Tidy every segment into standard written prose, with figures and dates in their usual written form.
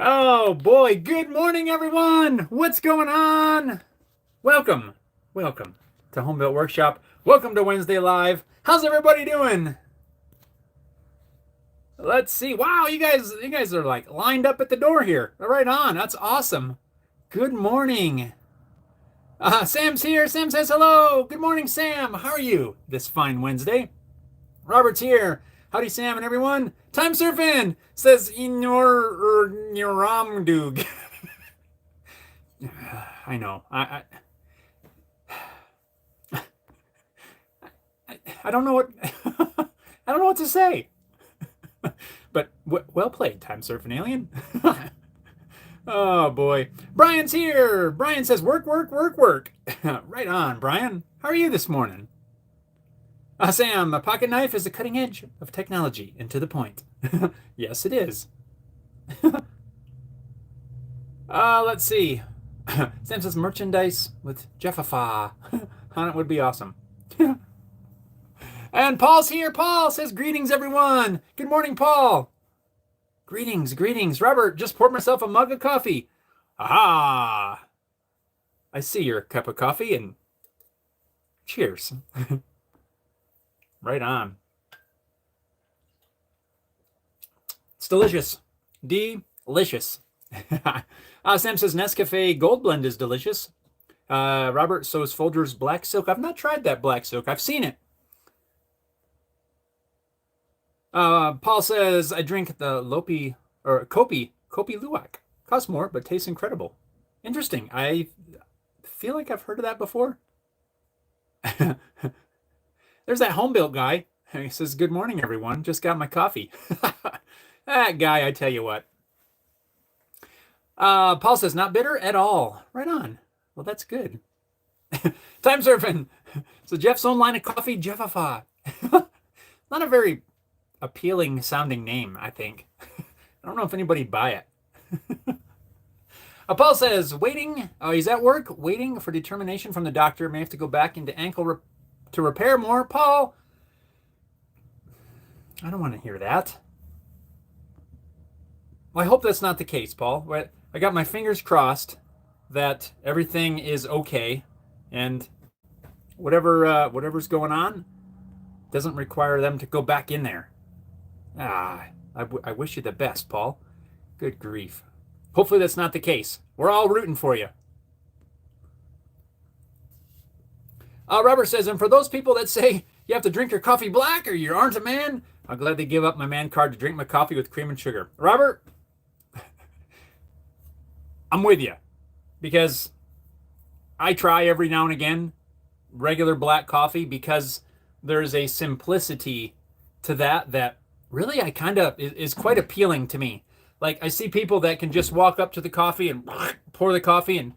Oh boy, good morning everyone. What's going on? Welcome. Welcome to Home Built Workshop. Welcome to Wednesday Live. How's everybody doing? Let's see. Wow, you guys are like lined up at the door here. Right on. That's awesome. Good morning. Sam's here. Sam says hello. Good morning, Sam. How are you this fine Wednesday? Robert's here. Howdy, Sam and everyone. Time surfing says Ramdug. I know. I don't know what I don't know what to say. But well played, time surfing alien. Oh boy. Brian's here. Brian says work, work, work, work. Right on, Brian. How are you this morning? Sam, a pocket knife is the cutting edge of technology and to the point. Yes, it is. Let's see. Sam says merchandise with Jeffafa. It would be awesome. And Paul's here. Paul says greetings, everyone. Good morning, Paul. Greetings, greetings. Robert, just poured myself a mug of coffee. Aha! I see your cup of coffee and cheers. Right on. It's delicious. Delicious. Sam says Nescafe Gold Blend is delicious. Robert, so is Folgers Black Silk. I've not tried that Black Silk. I've seen it. Paul says I drink the Lopi or Kopi Luwak. Costs more, but tastes incredible. Interesting. I feel like I've heard of that before. There's that home built guy. He says, good morning, everyone. Just got my coffee. That guy, I tell you what. Paul says, not bitter at all. Right on. Well, that's good. Time surfing. So Jeff's own line of coffee, Jeffafa. Not a very appealing sounding name, I think. I don't know if anybody'd buy it. Paul says, waiting. Oh, he's at work, waiting for determination from the doctor. May have to go back into ankle to repair more. Paul, I don't want to hear that. Well, I hope that's not the case, Paul. I got my fingers crossed that everything is okay and whatever's going on doesn't require them to go back in there. I wish you the best, Paul. Good grief. Hopefully that's not the case. We're all rooting for you. Robert says, and for those people that say you have to drink your coffee black or you aren't a man, I'll gladly give up my man card to drink my coffee with cream and sugar. Robert, I'm with you because I try every now and again regular black coffee because there's a simplicity to that really I kind of is quite appealing to me. Like I see people that can just walk up to the coffee and pour the coffee and,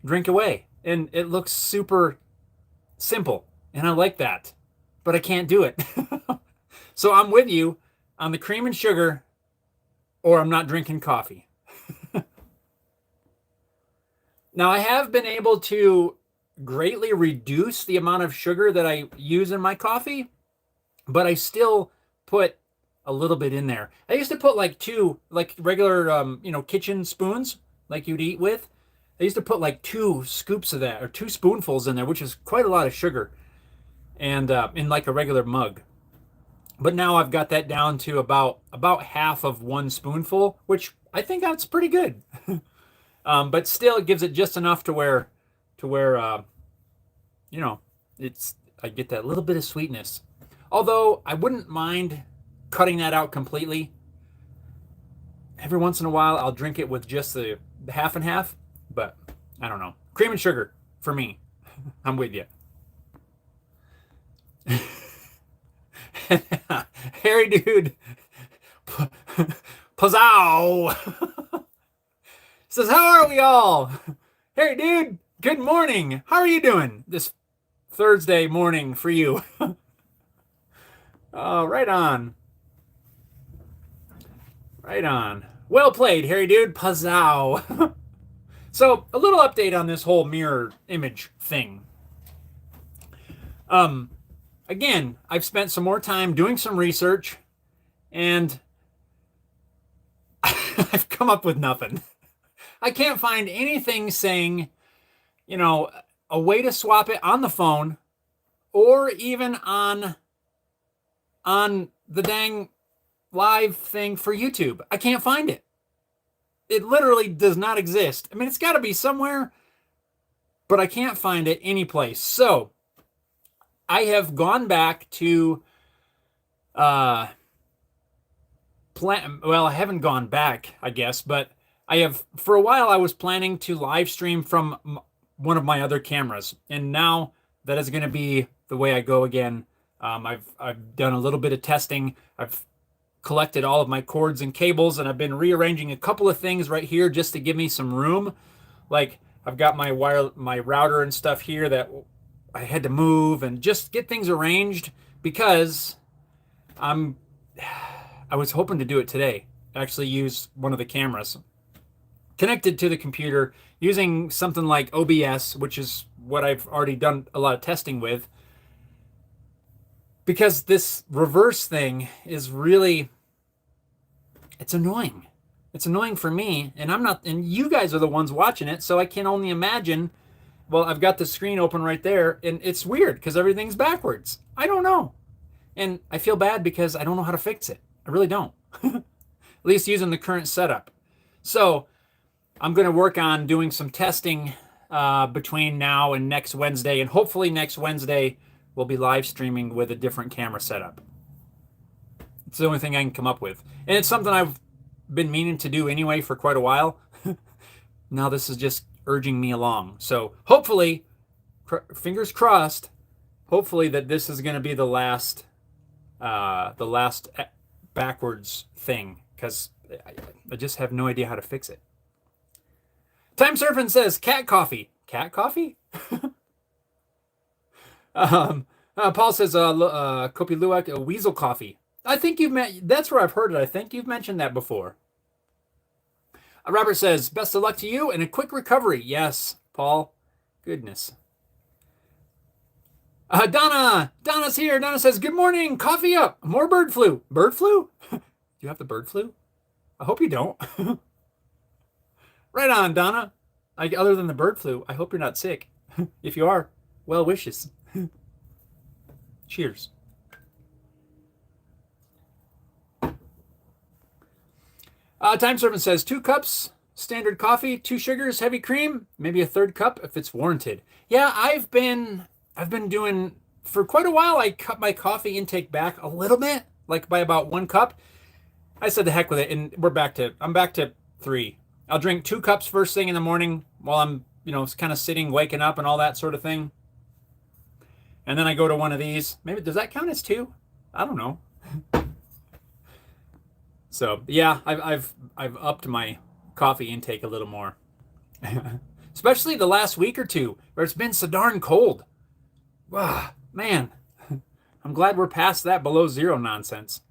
drink away. And it looks super simple. And I like that. But I can't do it. So I'm with you on the cream and sugar or I'm not drinking coffee. Now, I have been able to greatly reduce the amount of sugar that I use in my coffee, but I still put a little bit in there. I used to put like two, like regular, kitchen spoons, like you'd eat with. I used to put like 2 scoops of that or 2 spoonfuls in there, which is quite a lot of sugar, and in like a regular mug. But now I've got that down to about half of 1 spoonful, which I think that's pretty good. But still, it gives it just enough to where it's I get that little bit of sweetness. Although I wouldn't mind cutting that out completely. Every once in a while, I'll drink it with just the half and half. But I don't know. Cream and sugar for me. I'm with you. Hairy dude. Pazzow. Says, how are we all? Hairy dude, good morning. How are you doing this Thursday morning for you? Oh, right on. Right on. Well played, Hairy dude. Pazzow. So, a little update on this whole mirror image thing. Again, I've spent some more time doing some research, and come up with nothing. I can't find anything saying, you know, a way to swap it on the phone or even on the dang live thing for YouTube. I can't find it. It literally does not exist. I mean, it's got to be somewhere, but I can't find it anyplace. So I have gone back to well, I haven't gone back, I guess, but I have, for a while, I was planning to live stream from one of my other cameras, and now that is going to be the way I go again. I've done a little bit of testing. I've collected all of my cords and cables, and I've been rearranging a couple of things right here just to give me some room. Like I've got my router and stuff here that I had to move and just get things arranged because I was hoping to do it today. Actually use one of the cameras connected to the computer using something like OBS, which is what I've already done a lot of testing with. Because this reverse thing is really, it's annoying. It's annoying for me, and and you guys are the ones watching it, so I can only imagine. Well, I've got the screen open right there, and it's weird because everything's backwards. I don't know. And I feel bad because I don't know how to fix it. I really don't. At least using the current setup. So I'm going to work on doing some testing between now and next Wednesday, and hopefully next Wednesday we'll be live streaming with a different camera setup. It's the only thing I can come up with. And it's something I've been meaning to do anyway for quite a while. Now this is just urging me along. So hopefully, fingers crossed, hopefully that this is going to be the last backwards thing, because I just have no idea how to fix it. Time Surfing says, cat coffee. Cat coffee? Paul says, Kopi Luwak, weasel coffee. I think that's where I've heard it. I think you've mentioned that before. Robert says, best of luck to you and a quick recovery. Yes, Paul. Goodness. Donna's here. Donna says, good morning. Coffee up. More bird flu. Bird flu? Do you have the bird flu? I hope you don't. Right on, Donna. Other than the bird flu, I hope you're not sick. If you are, well wishes. Cheers. Time Servant says 2 cups, standard coffee, 2 sugars, heavy cream, maybe a 3rd cup if it's warranted. Yeah, I've been doing, for quite a while, I cut my coffee intake back a little bit, like by about 1 cup. I said the heck with it, and I'm back to 3. I'll drink 2 cups first thing in the morning while I'm, kind of sitting, waking up and all that sort of thing. And then I go to one of these. Maybe, does that count as 2? I don't know. So yeah, I've upped my coffee intake a little more, especially the last week or two where it's been so darn cold. Wow, man, I'm glad we're past that below zero nonsense.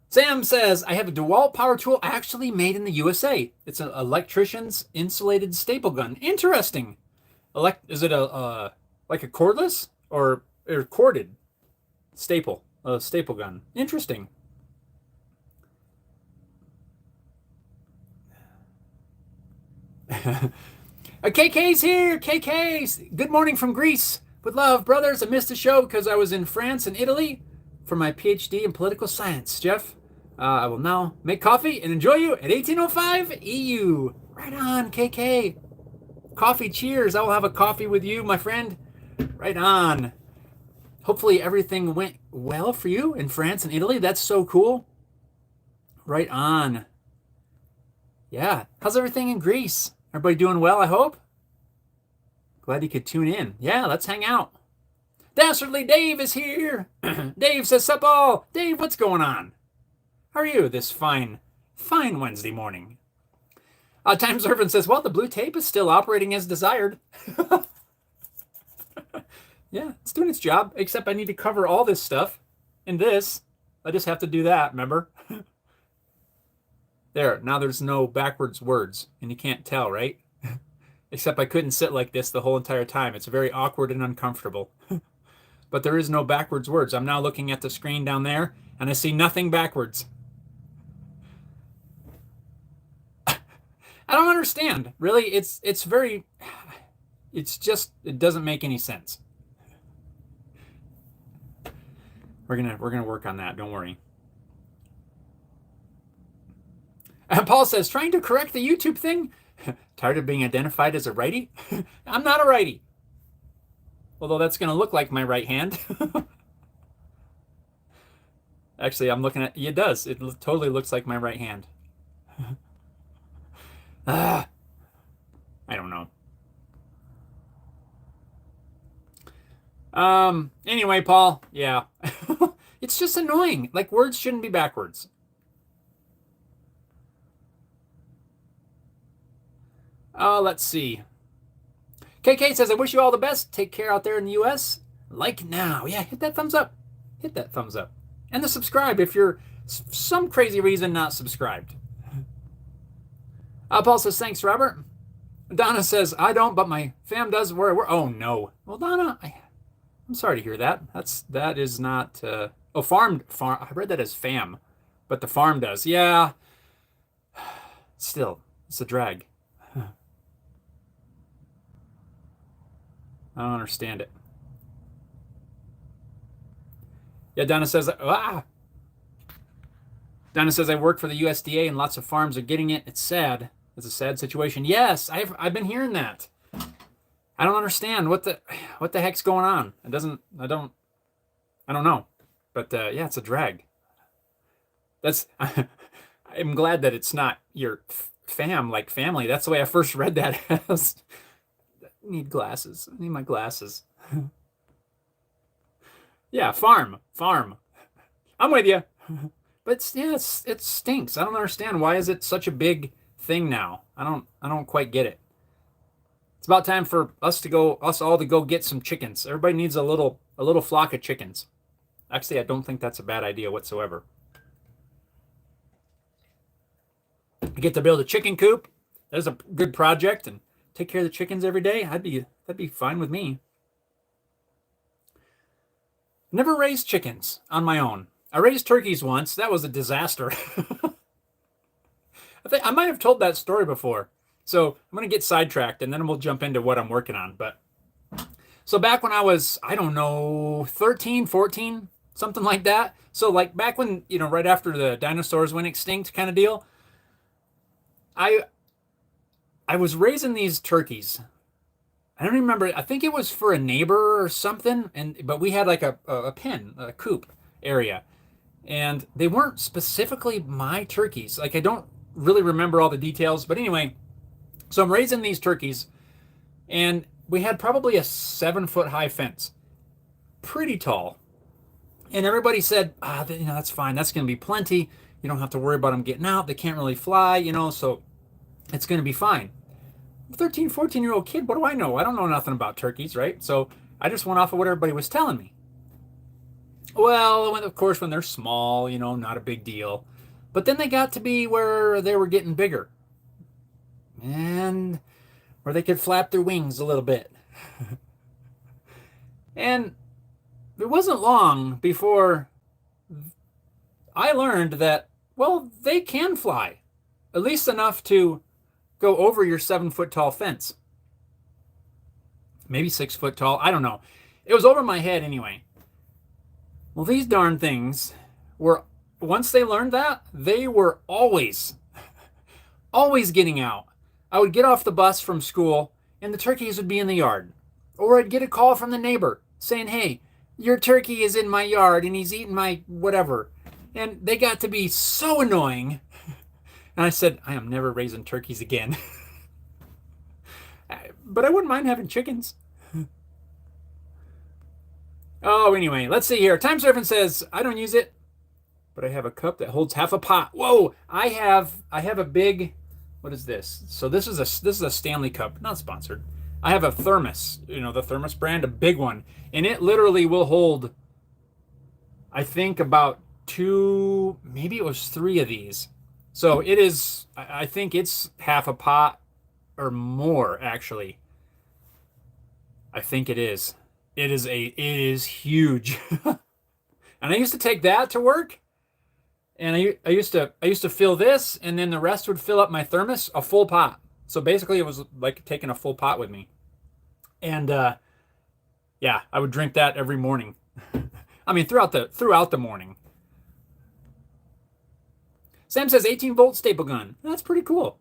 Sam says, I have a DeWalt power tool actually made in the USA. It's an electrician's insulated staple gun. Interesting. Is it like a cordless or corded staple gun? Interesting. KK's here. KK's. Good morning from Greece. With love, brothers. I missed the show because I was in France and Italy for my PhD in political science. Jeff, I will now make coffee and enjoy you at 1805 EU. Right on, KK. Coffee cheers. I will have a coffee with you, my friend. Right on. Hopefully everything went well for you in France and Italy. That's so cool. Right on. Yeah. How's everything in Greece? Everybody doing well, I hope? Glad you could tune in. Yeah, let's hang out. Dastardly Dave is here. Dave says, sup all. Dave, what's going on? How are you this fine Wednesday morning? Time Servant says, well, the blue tape is still operating as desired. Yeah, it's doing its job, except I need to cover all this stuff in this. I just have to do that, remember? There, now there's no backwards words, and you can't tell, right? Except I couldn't sit like this the whole entire time. It's very awkward and uncomfortable. But but there is no backwards words. I'm now looking at the screen down there, and I see nothing backwards. I don't understand. Really, it's just, it doesn't make any sense. We're gonna work on that. Don't worry. And Paul says, trying to correct the YouTube thing. Tired of being identified as a righty? I'm not a righty. Although that's going to look like my right hand. Actually, I'm looking at, it does. It totally looks like my right hand. I don't know. Anyway, Paul, yeah. It's just annoying. Like, words shouldn't be backwards. Let's see. KK says, I wish you all the best. Take care out there in the U.S. Like now. Yeah, hit that thumbs up. Hit that thumbs up. And the subscribe if you're some crazy reason not subscribed. Paul says, thanks, Robert. Donna says, I don't, but my fam does. We're oh, no. Well, Donna, I'm sorry to hear that. That is not... farm. I read that as fam, but the farm does. Yeah. Still, it's a drag. I don't understand it. Yeah, Donna says, Donna says, I work for the USDA and lots of farms are getting it. It's sad. It's a sad situation. Yes, I've been hearing that. I don't understand what the heck's going on. I don't know. But yeah, it's a drag. I'm glad that it's not your fam, like family. That's the way I first read that as. I need glasses. I need my glasses. Yeah, farm. I'm with you. But yeah, it stinks. I don't understand. Why is it such a big thing now? I don't quite get it. It's about time for us all to go get some chickens. Everybody needs a little flock of chickens. Actually, I don't think that's a bad idea whatsoever. You get to build a chicken coop. There's a good project, and take care of the chickens every day. That'd be fine with me. Never raised chickens on my own. I raised turkeys once. That was a disaster. I might have told that story before. So I'm going to get sidetracked, and then we'll jump into what I'm working on. But so back when I was, I don't know, 13, 14, something like that. So like back when, right after the dinosaurs went extinct kind of deal, I was raising these turkeys. I don't remember. I think it was for a neighbor or something. But we had like a pen, a coop area. And they weren't specifically my turkeys. Like I don't really remember all the details. But anyway, so I'm raising these turkeys. And we had probably a 7-foot high fence. Pretty tall. And everybody said, that's fine. That's going to be plenty. You don't have to worry about them getting out. They can't really fly, so it's going to be fine. 13, 14-year-old kid, what do I know? I don't know nothing about turkeys, right? So I just went off of what everybody was telling me. Well, of course, when they're small, not a big deal. But then they got to be where they were getting bigger. And where they could flap their wings a little bit. And it wasn't long before I learned that, well, they can fly. At least enough to go over your 7-foot tall fence. Maybe 6 foot tall. I don't know. It was over my head anyway. Well, these darn things were, once they learned that, they were always getting out. I would get off the bus from school and the turkeys would be in the yard. Or I'd get a call from the neighbor saying, hey, your turkey is in my yard and he's eating my whatever. And they got to be so annoying. And I said, I am never raising turkeys again. But I wouldn't mind having chickens. Oh, anyway, let's see here. Time Surfing says, I don't use it, but I have a cup that holds half a pot. Whoa, I have a big, what is this? So this is a Stanley cup, not sponsored. I have a thermos, the thermos brand, a big one. And it literally will hold, I think about 2, maybe it was 3 of these. So it is, I think it's half a pot or more, actually. I think it is. It is huge. And I used to take that to work, and I used to fill this, and then the rest would fill up my thermos, a full pot. So basically, it was like taking a full pot with me. And yeah, I would drink that every morning. I mean, throughout the morning. Sam says 18-volt staple gun. That's pretty cool.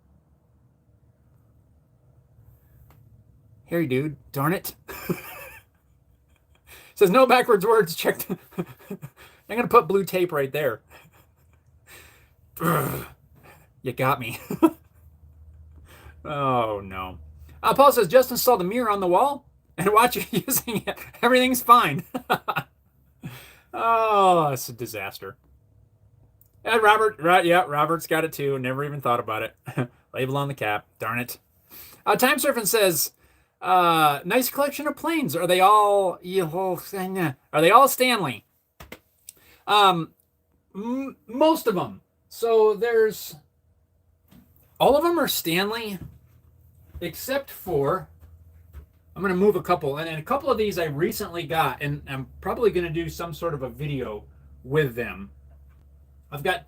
Harry dude, darn it. Says no backwards words. Check. I'm gonna put blue tape right there. You got me. Oh no. Paul says just install the mirror on the wall and watch you using it. Everything's fine. Oh, it's a disaster. And Robert, right? Yeah, Robert's got it too. Never even thought about it. Label on the cap. Darn it. Time Surfing says, nice collection of planes. Are they all? Are they all Stanley? Most of them. So there's all of them are Stanley, except for I'm going to move a couple, and a couple of these I recently got, and I'm probably going to do some sort of a video with them. I've got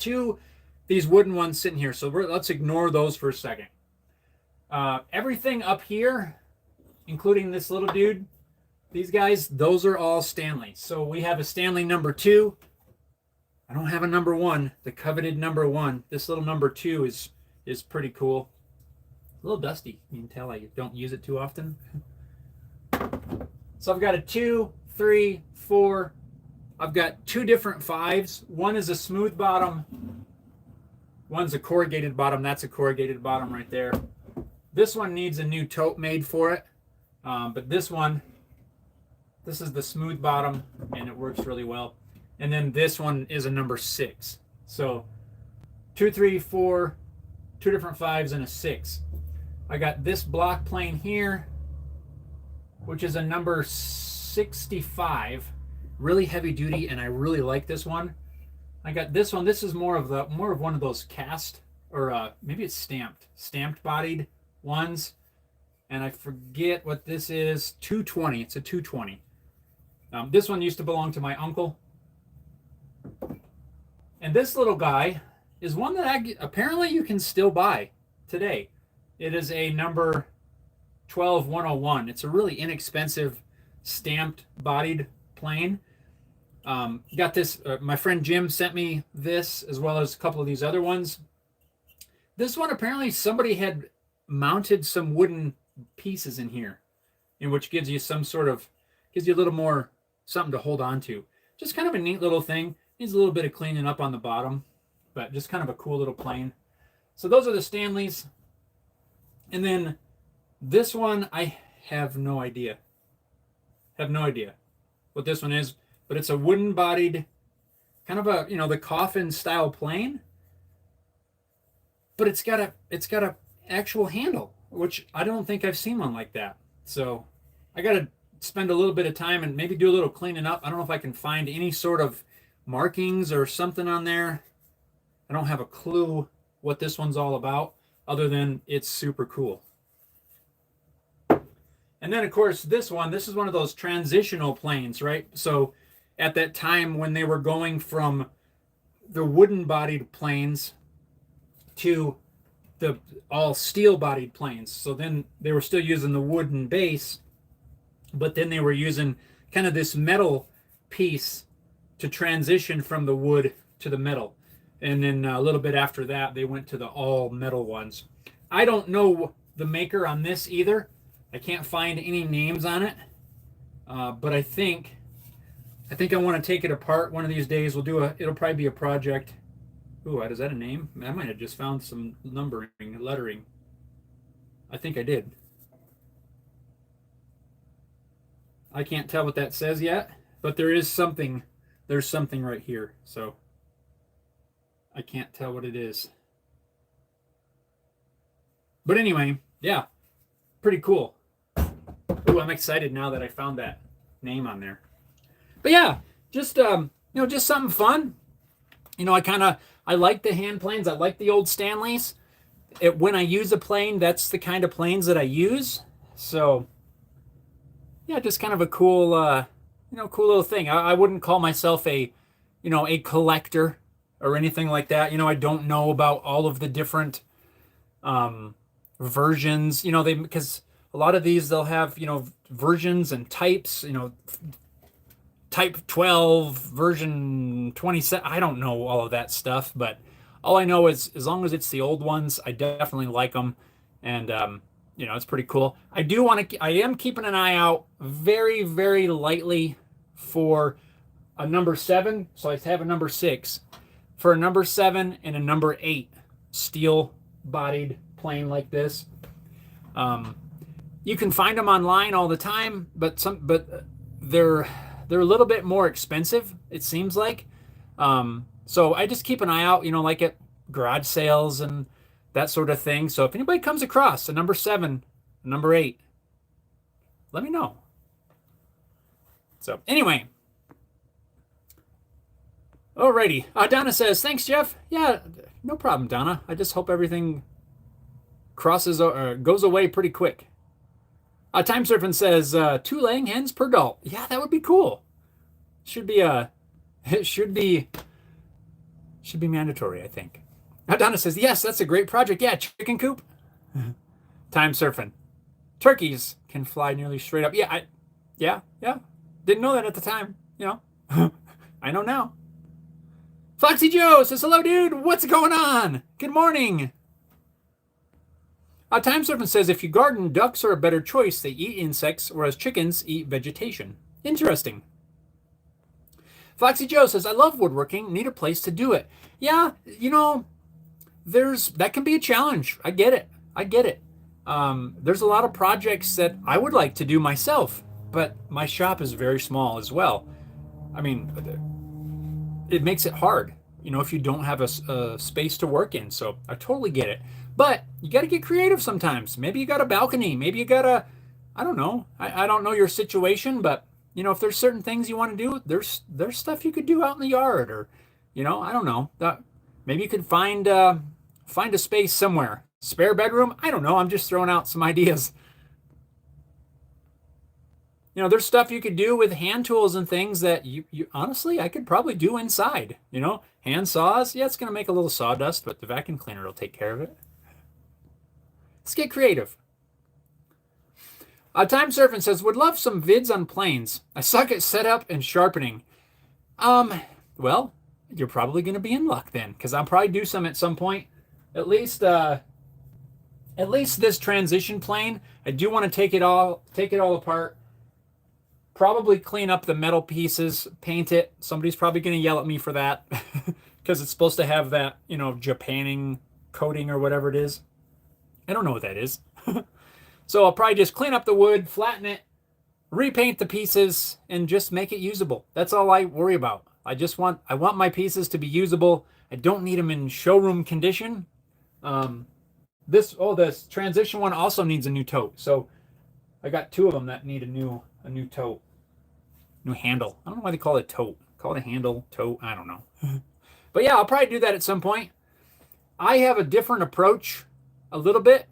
these wooden ones sitting here, so let's ignore those for a second. Everything up here, including this little dude, these guys, those are all Stanley. So we have a Stanley number 2. I don't have a number 1, the coveted number 1. This little number 2 is pretty cool. A little dusty. You can tell I don't use it too often. So I've got a 2, 3, 4. I've got 2 different 5s. One is a smooth bottom. One's a corrugated bottom. That's a corrugated bottom right there. This one needs a new tote made for it. But this is the smooth bottom, and it works really well. And then this one is a number 6. So 2, 3, 4, 2 different 5s and a 6. I got this block plane here, which is a number 65, really heavy duty, and I really like this one. I got this one. This is more of one of those cast, or maybe it's stamped bodied ones. And I forget what this is. 220. It's a 220. This one used to belong to my uncle. And this little guy is one that apparently you can still buy today. It is a number 12101. It's a really inexpensive stamped bodied plane. Got this, my friend Jim sent me this, as well as a couple of these other ones. This one, apparently somebody had mounted some wooden pieces in here, in which gives you a little more something to hold on to. Just kind of a neat little thing. Needs a little bit of cleaning up on the bottom, but just kind of a cool little plane. So those are the Stanleys. And then this one, I have no idea. What this one is, but it's a wooden bodied, kind of a, the coffin style plane. But it's got a actual handle, which I don't think I've seen one like that. So I got to spend a little bit of time and maybe do a little cleaning up. I don't know if I can find any sort of markings or something on there. I don't have a clue what this one's all about, other than it's super cool. And then, of course, this is one of those transitional planes, right? So at that time when they were going from the wooden-bodied planes to the all steel-bodied planes. So then they were still using the wooden base, but then they were using kind of this metal piece to transition from the wood to the metal. And then a little bit after that, they went to the all metal ones. I don't know the maker on this either. I can't find any names on it. But I think I want to take it apart one of these days. It'll probably be a project. Ooh, is that a name? I might have just found some lettering. I think I did. I can't tell what that says yet, but there's something right here. So I can't tell what it is. But anyway, yeah, pretty cool. Ooh, I'm excited now that I found that name on there. But yeah, just just something fun. I like the hand planes. I like the old Stanleys. When I use a plane, that's the kind of planes that I use. So yeah, just kind of a cool, cool little thing. I wouldn't call myself a collector or anything like that. I don't know about all of the different um, versions. Because a lot of these they'll have versions and types. Type 12, version 27. I don't know all of that stuff, but all I know is as long as it's the old ones, I definitely like them, and it's pretty cool. I am keeping an eye out very, very lightly for a number 7. So I have a number 6 for a number 7 and a number 8 steel bodied plane like this. You can find them online all the time, but they're a little bit more expensive, it seems like. So I just keep an eye out, like at garage sales and that sort of thing. So if anybody comes across a number 7, a number 8, let me know. So anyway, alrighty. Donna says, thanks, Jeff. Yeah, no problem, Donna. I just hope everything goes away pretty quick. Time Surfing says 2 laying hens per adult. Yeah, that would be cool. It should be mandatory, I think. Donna says, yes, that's a great project. Yeah, chicken coop. Time Surfing. Turkeys can fly nearly straight up. Yeah. Didn't know that at the time. I know now. Foxy Joe says, hello, dude. What's going on? Good morning. Time Surfing says, if you garden, ducks are a better choice. They eat insects, whereas chickens eat vegetation. Interesting. Foxy Joe says, I love woodworking. Need a place to do it. Yeah, that can be a challenge. I get it. There's a lot of projects that I would like to do myself, but my shop is very small as well. I mean, it makes it hard, if you don't have a space to work in. So I totally get it. But you got to get creative sometimes. Maybe you got a balcony. Maybe you got I don't know. I don't know your situation, but if there's certain things you want to do, there's stuff you could do out in the yard, or, I don't know. Maybe you could find a space somewhere. Spare bedroom? I don't know. I'm just throwing out some ideas. There's stuff you could do with hand tools and things that you honestly, I could probably do inside. Hand saws. Yeah, it's going to make a little sawdust, but the vacuum cleaner will take care of it. Let's get creative. Time Surfing says, would love some vids on planes. I suck at setup and sharpening. Well, you're probably going to be in luck then, because I'll probably do some at some point. At least this transition plane, I do want to take it all apart. Probably clean up the metal pieces, paint it. Somebody's probably going to yell at me for that because it's supposed to have that, Japanning coating or whatever it is. I don't know what that is. So I'll probably just clean up the wood, flatten it, repaint the pieces, and just make it usable. That's all I worry about. I want my pieces to be usable. I don't need them in showroom condition. This transition one also needs a new tote. So I got 2 of them that need a new tote, new handle. I don't know why they call it tote. Call it a handle, tote. I don't know. But yeah, I'll probably do that at some point. I have a different approach a little bit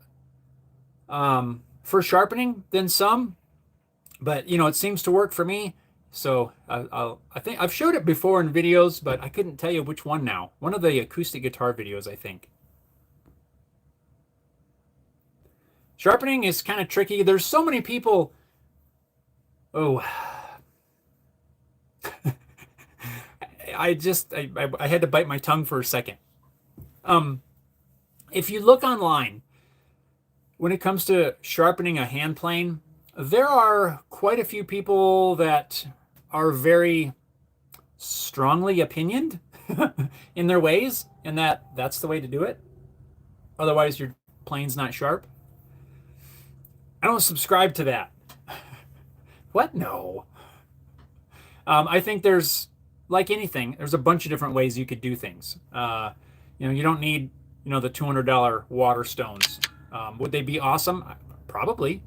for sharpening than some, but it seems to work for me. So I think I've showed it before in videos, but I couldn't tell you which one now. One of the acoustic guitar videos, I think. Sharpening is kind of tricky. There's so many people. Oh, I had to bite my tongue for a second. If you look online, when it comes to sharpening a hand plane, there are quite a few people that are very strongly opinioned in their ways, and that's the way to do it. Otherwise, your plane's not sharp. I don't subscribe to that. What? No. I think there's, like anything, there's a bunch of different ways you could do things. You don't need, the $200 water stones. Would they be awesome? Probably.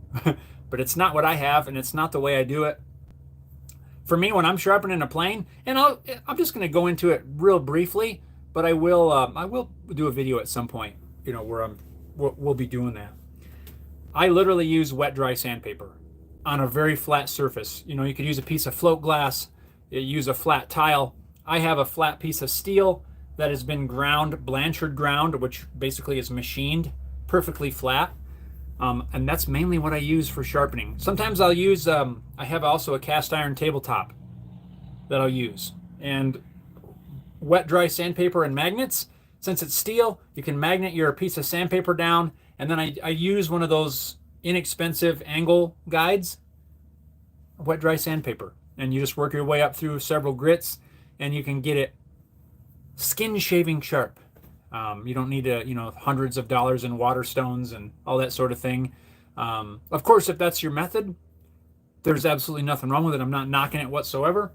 But it's not what I have, and it's not the way I do it. For me, when I'm sharpening a plane, and I'm just going to go into it real briefly, but I will do a video at some point, where we'll be doing that. I literally use wet dry sandpaper. on a very flat surface. You know, you could use a piece of float glass, use a flat tile. I have a flat piece of steel that has been ground, Blanchard ground, which basically is machined perfectly flat. And that's mainly what I use for sharpening. Sometimes I'll use, I have also a cast iron tabletop that I'll use. And wet dry sandpaper and magnets. Since it's steel, you can magnet your piece of sandpaper down, and then I use one of those inexpensive angle guides, wet dry sandpaper, and you just work your way up through several grits, and you can get it skin shaving sharp. You don't need to, hundreds of dollars in water stones and all that sort of thing. Of course, if that's your method, there's absolutely nothing wrong with it. I'm not knocking it whatsoever,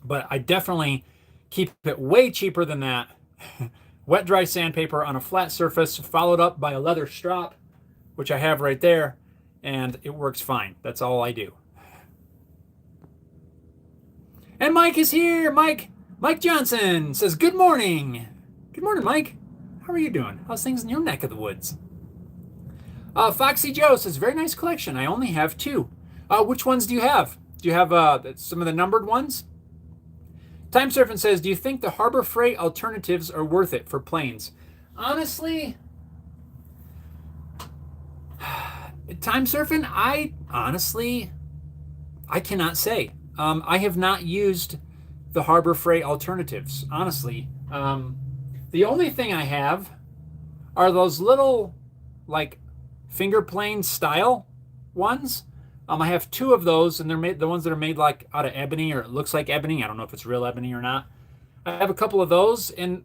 but I definitely keep it way cheaper than that. Wet dry sandpaper on a flat surface, followed up by a leather strop, which I have right there, and it works fine. That's all I do. And Mike is here. Mike Johnson says, good morning. Good morning, Mike. How are you doing? How's things in your neck of the woods? Foxy Joe says, very nice collection. I only have 2. Which ones do you have? Do you have some of the numbered ones? Time Surfing says, do you think the Harbor Freight alternatives are worth it for planes? Honestly, Time Surfing, I cannot say. I have not used the Harbor Freight alternatives, honestly. The only thing I have are those little, like, finger plane style ones. I have 2 of those, and they're made, the ones that are made like out of ebony, or it looks like ebony. I don't know if it's real ebony or not. I have a couple of those, and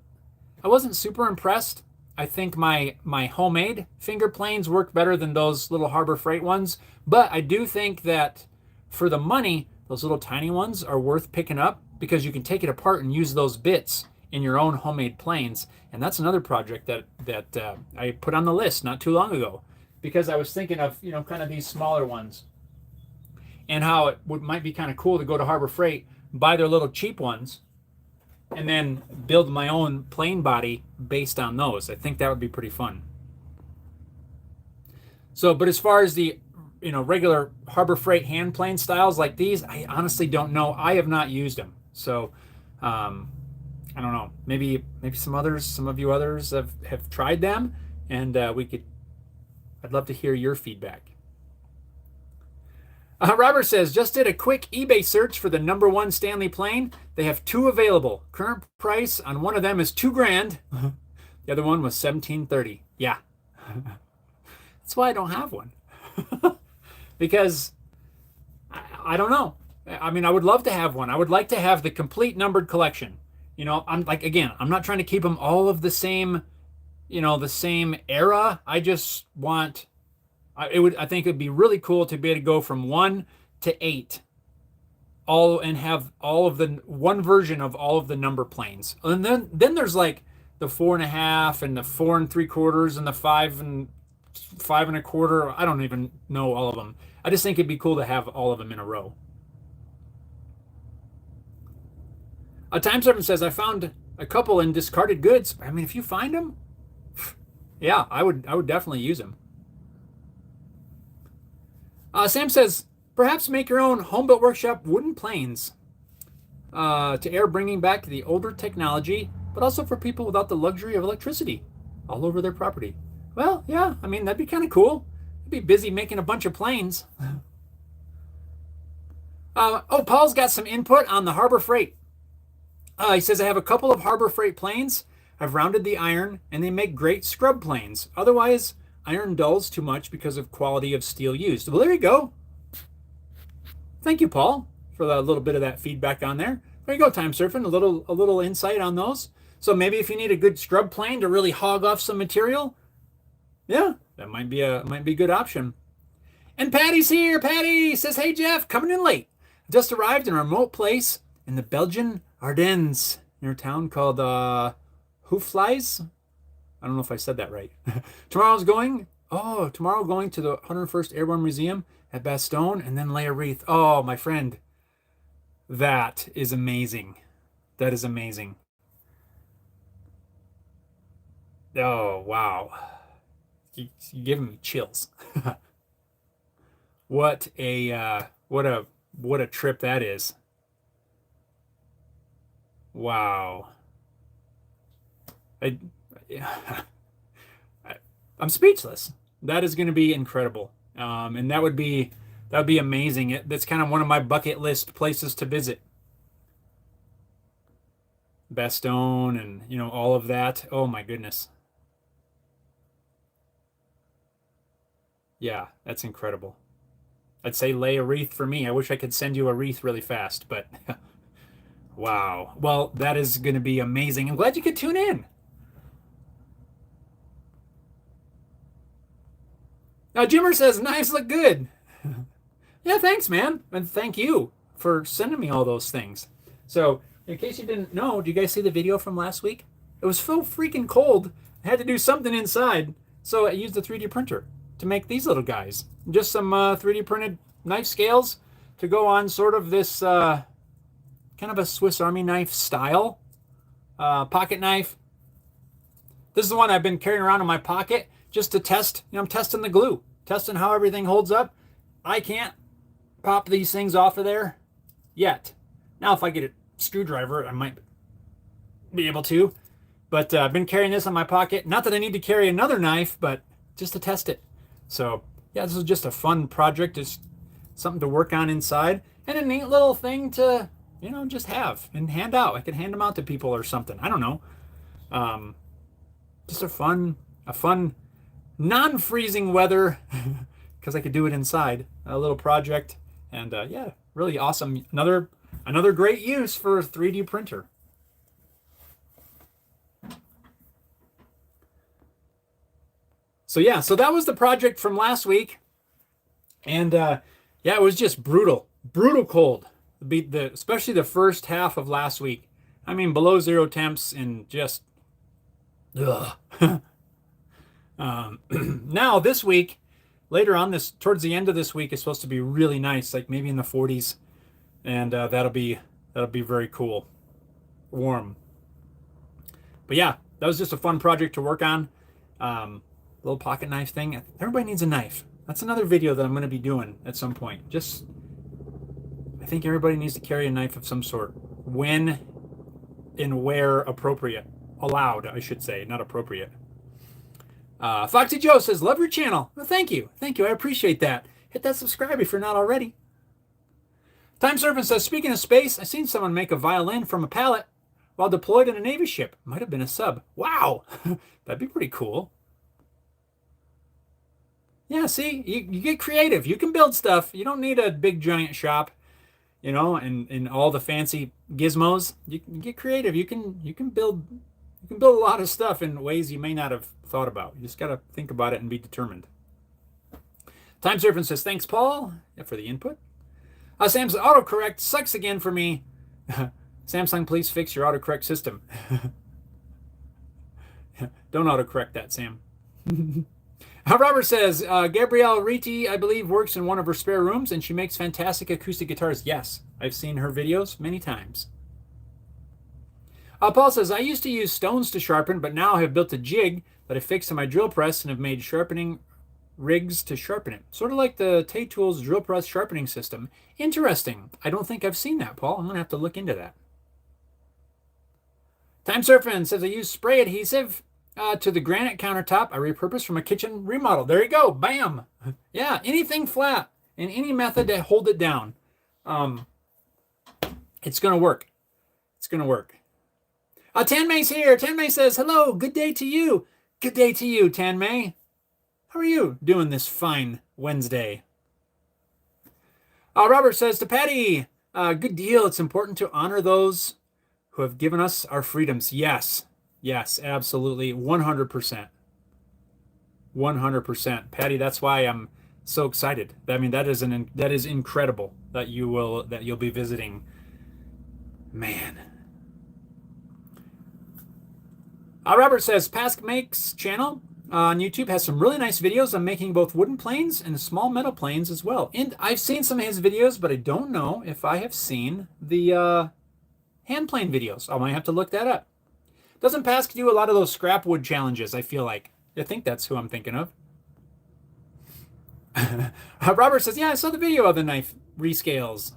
I wasn't super impressed. I think my homemade finger planes work better than those little Harbor Freight ones, but I do think that for the money, those little tiny ones are worth picking up, because you can take it apart and use those bits in your own homemade planes. And that's another project that I put on the list not too long ago, because I was thinking of, kind of these smaller ones, and how it might be kind of cool to go to Harbor Freight, buy their little cheap ones, and then build my own plane body based on those. I think that would be pretty fun. So, but as far as the, regular Harbor Freight hand plane styles like these, I honestly don't know. I have not used them. So, I don't know. Maybe some of you others have tried them, and I'd love to hear your feedback. Robert says, just did a quick eBay search for the number 1 Stanley plane. They have 2 available. Current price on one of them is $2,000. The other one was $1,730. Yeah. That's why I don't have one. Because I don't know. I mean, I would love to have one. I would like to have the complete numbered collection. I'm not trying to keep them all of the same, the same era. I just want, I think it'd be really cool to be able to go from 1 to 8, and have all of the one version of all of the number planes. And then there's like the 4.5 and the 4 3/4 and the 5 and 5 1/4. I don't even know all of them. I just think it'd be cool to have all of them in a row. Time Servant says, I found a couple in discarded goods. I mean, if you find them, yeah, I would definitely use them. Sam says, perhaps make your own home-built workshop wooden planes to air, bringing back the older technology, but also for people without the luxury of electricity all over their property. Well, yeah, I mean, that'd be kind of cool. I'd be busy making a bunch of planes. Paul's got some input on the Harbor Freight. He says, I have a couple of Harbor Freight planes. I've rounded the iron, and they make great scrub planes. Otherwise, iron dulls too much because of quality of steel used. Well, there you go. Thank you, Paul, for a little bit of that feedback on there. There you go, Time Surfing, a little insight on those. So maybe if you need a good scrub plane to really hog off some material, yeah, that might be a good option. And Patty's here. Patty says, hey, Jeff, coming in late. Just arrived in a remote place in the Belgian Ardennes, near a town called Hoeflies. I don't know if I said that right. Tomorrow going to the 101st Airborne Museum at Bastogne, and then lay a wreath. Oh, my friend, that is amazing. That is amazing. Oh, wow. You're giving me chills. What a trip that is. Wow. I, I'm speechless. That is going to be incredible. And that would be amazing. That's kind of one of my bucket list places to visit. Bastogne and, all of that. Oh my goodness. Yeah, that's incredible. I'd say lay a wreath for me. I wish I could send you a wreath really fast, but wow. Well, that is going to be amazing. I'm glad you could tune in. Now, Jimmer says, knives look good. Yeah, thanks, man. And thank you for sending me all those things. So, in case you didn't know, do you guys see the video from last week? It was so freaking cold. I had to do something inside. So I used a 3D printer to make these little guys. Just some 3D printed knife scales to go on sort of this kind of a Swiss Army knife style pocket knife. This is the one I've been carrying around in my pocket just to test. I'm testing the glue, testing how everything holds up. I can't pop these things off of there yet. Now, if I get a screwdriver, I might be able to. But I've been carrying this in my pocket. Not that I need to carry another knife, but just to test it. So, yeah, this is just a fun project. It's something to work on inside. And a neat little thing to, just have and hand out. I could hand them out to people or something. I don't know. Just a fun non-freezing weather, because I could do it inside. A little project. And, yeah, really awesome. Another great use for a 3D printer. So yeah, so that was the project from last week. And yeah, it was just brutal cold. Especially the first half of last week. I mean, below zero temps and just, ugh. Now this week, later on towards the end of this week, is supposed to be really nice, like maybe in the 40s. And that'll be very cool, warm. But yeah, that was just a fun project to work on. Little pocket knife thing. Everybody needs a knife. That's another video that I'm going to be doing at some point. I think everybody needs to carry a knife of some sort when and where appropriate. Allowed, I should say, not appropriate. Foxy Joe says, love your channel. Well, thank you. I appreciate that. Hit that subscribe if you're not already. Time Surfing says, speaking of space, I seen someone make a violin from a pallet while deployed in a Navy ship. Might have been a sub. Wow. That'd be pretty cool. Yeah, see, you get creative. You can build stuff. You don't need a big giant shop, and all the fancy gizmos. You can get creative. You can build a lot of stuff in ways you may not have thought about. You just got to think about it and be determined. Time Surfing says, thanks, Paul, for the input. Sam's autocorrect sucks again for me. Samsung, please fix your autocorrect system. Don't autocorrect that, Sam. Robert says, Gabrielle Riti, I believe, works in one of her spare rooms, and she makes fantastic acoustic guitars. Yes, I've seen her videos many times. Paul says, I used to use stones to sharpen, but now I have built a jig that I fixed to my drill press and have made sharpening rigs to sharpen it. Sort of like the Tay Tools drill press sharpening system. Interesting. I don't think I've seen that, Paul. I'm going to have to look into that. Time Surfing says, I use spray adhesive to the granite countertop I repurposed from a kitchen remodel. There you go. Bam. Yeah, anything flat and any method to hold it down. It's going to work. It's going to work. Tanmay's here. Tanmay says, hello, good day to you. Good day to you, Tanmay. How are you doing this fine Wednesday? Robert says to Patty, good deal. It's important to honor those who have given us our freedoms. Yes, absolutely. 100%. 100%. Patty, that's why I'm so excited. I mean, that is incredible that you'll be visiting. Man. Robert says, Pask Makes channel on YouTube has some really nice videos on making both wooden planes and small metal planes as well. And I've seen some of his videos, but I don't know if I have seen the hand plane videos. I might have to look that up. Doesn't Pask do a lot of those scrap wood challenges, I feel like? I think that's who I'm thinking of. Robert says, yeah, I saw the video of the knife rescales.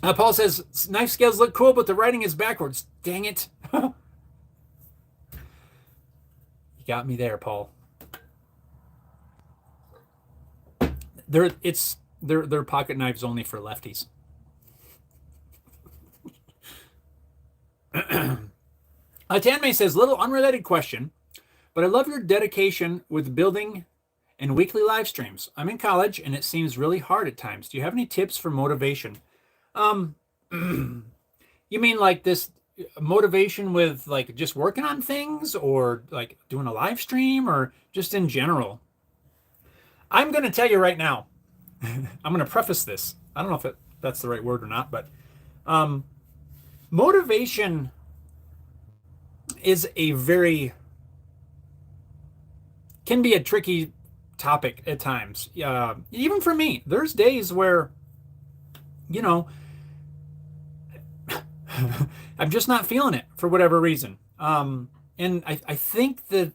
Paul says, knife scales look cool, but the writing is backwards. Dang it. You got me there, Paul. They're pocket knives only for lefties. Tanmay says, little unrelated question, but I love your dedication with building and weekly live streams. I'm in college and it seems really hard at times. Do you have any tips for motivation? You mean like this motivation with like just working on things or like doing a live stream or just in general? I'm going to tell you right now, I'm going to preface this. I don't know if that's the right word or not, but motivation is can be a tricky topic at times. Even for me, there's days where, you know, I'm just not feeling it for whatever reason. And I think that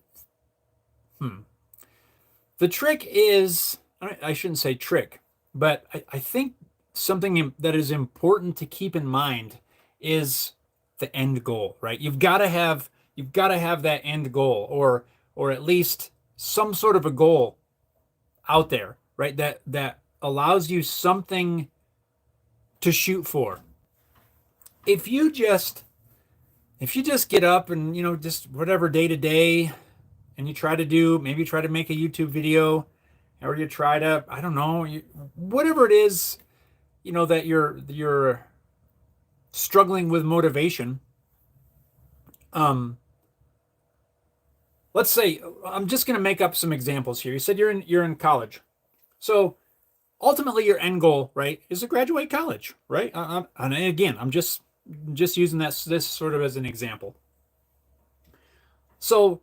the trick is, I shouldn't say trick, but I think something that is important to keep in mind is the end goal, right? You've got to have that end goal, or at least some sort of a goal out there, right? That allows you something to shoot for. If you just get up and, you know, just whatever day to day, and you try to make a YouTube video, or you try to, I don't know, whatever it is, you know, that you're struggling with motivation. Let's say, I'm just going to make up some examples here. You said you're in college. So ultimately your end goal, right, is to graduate college, right? And again, I'm just using this sort of as an example. So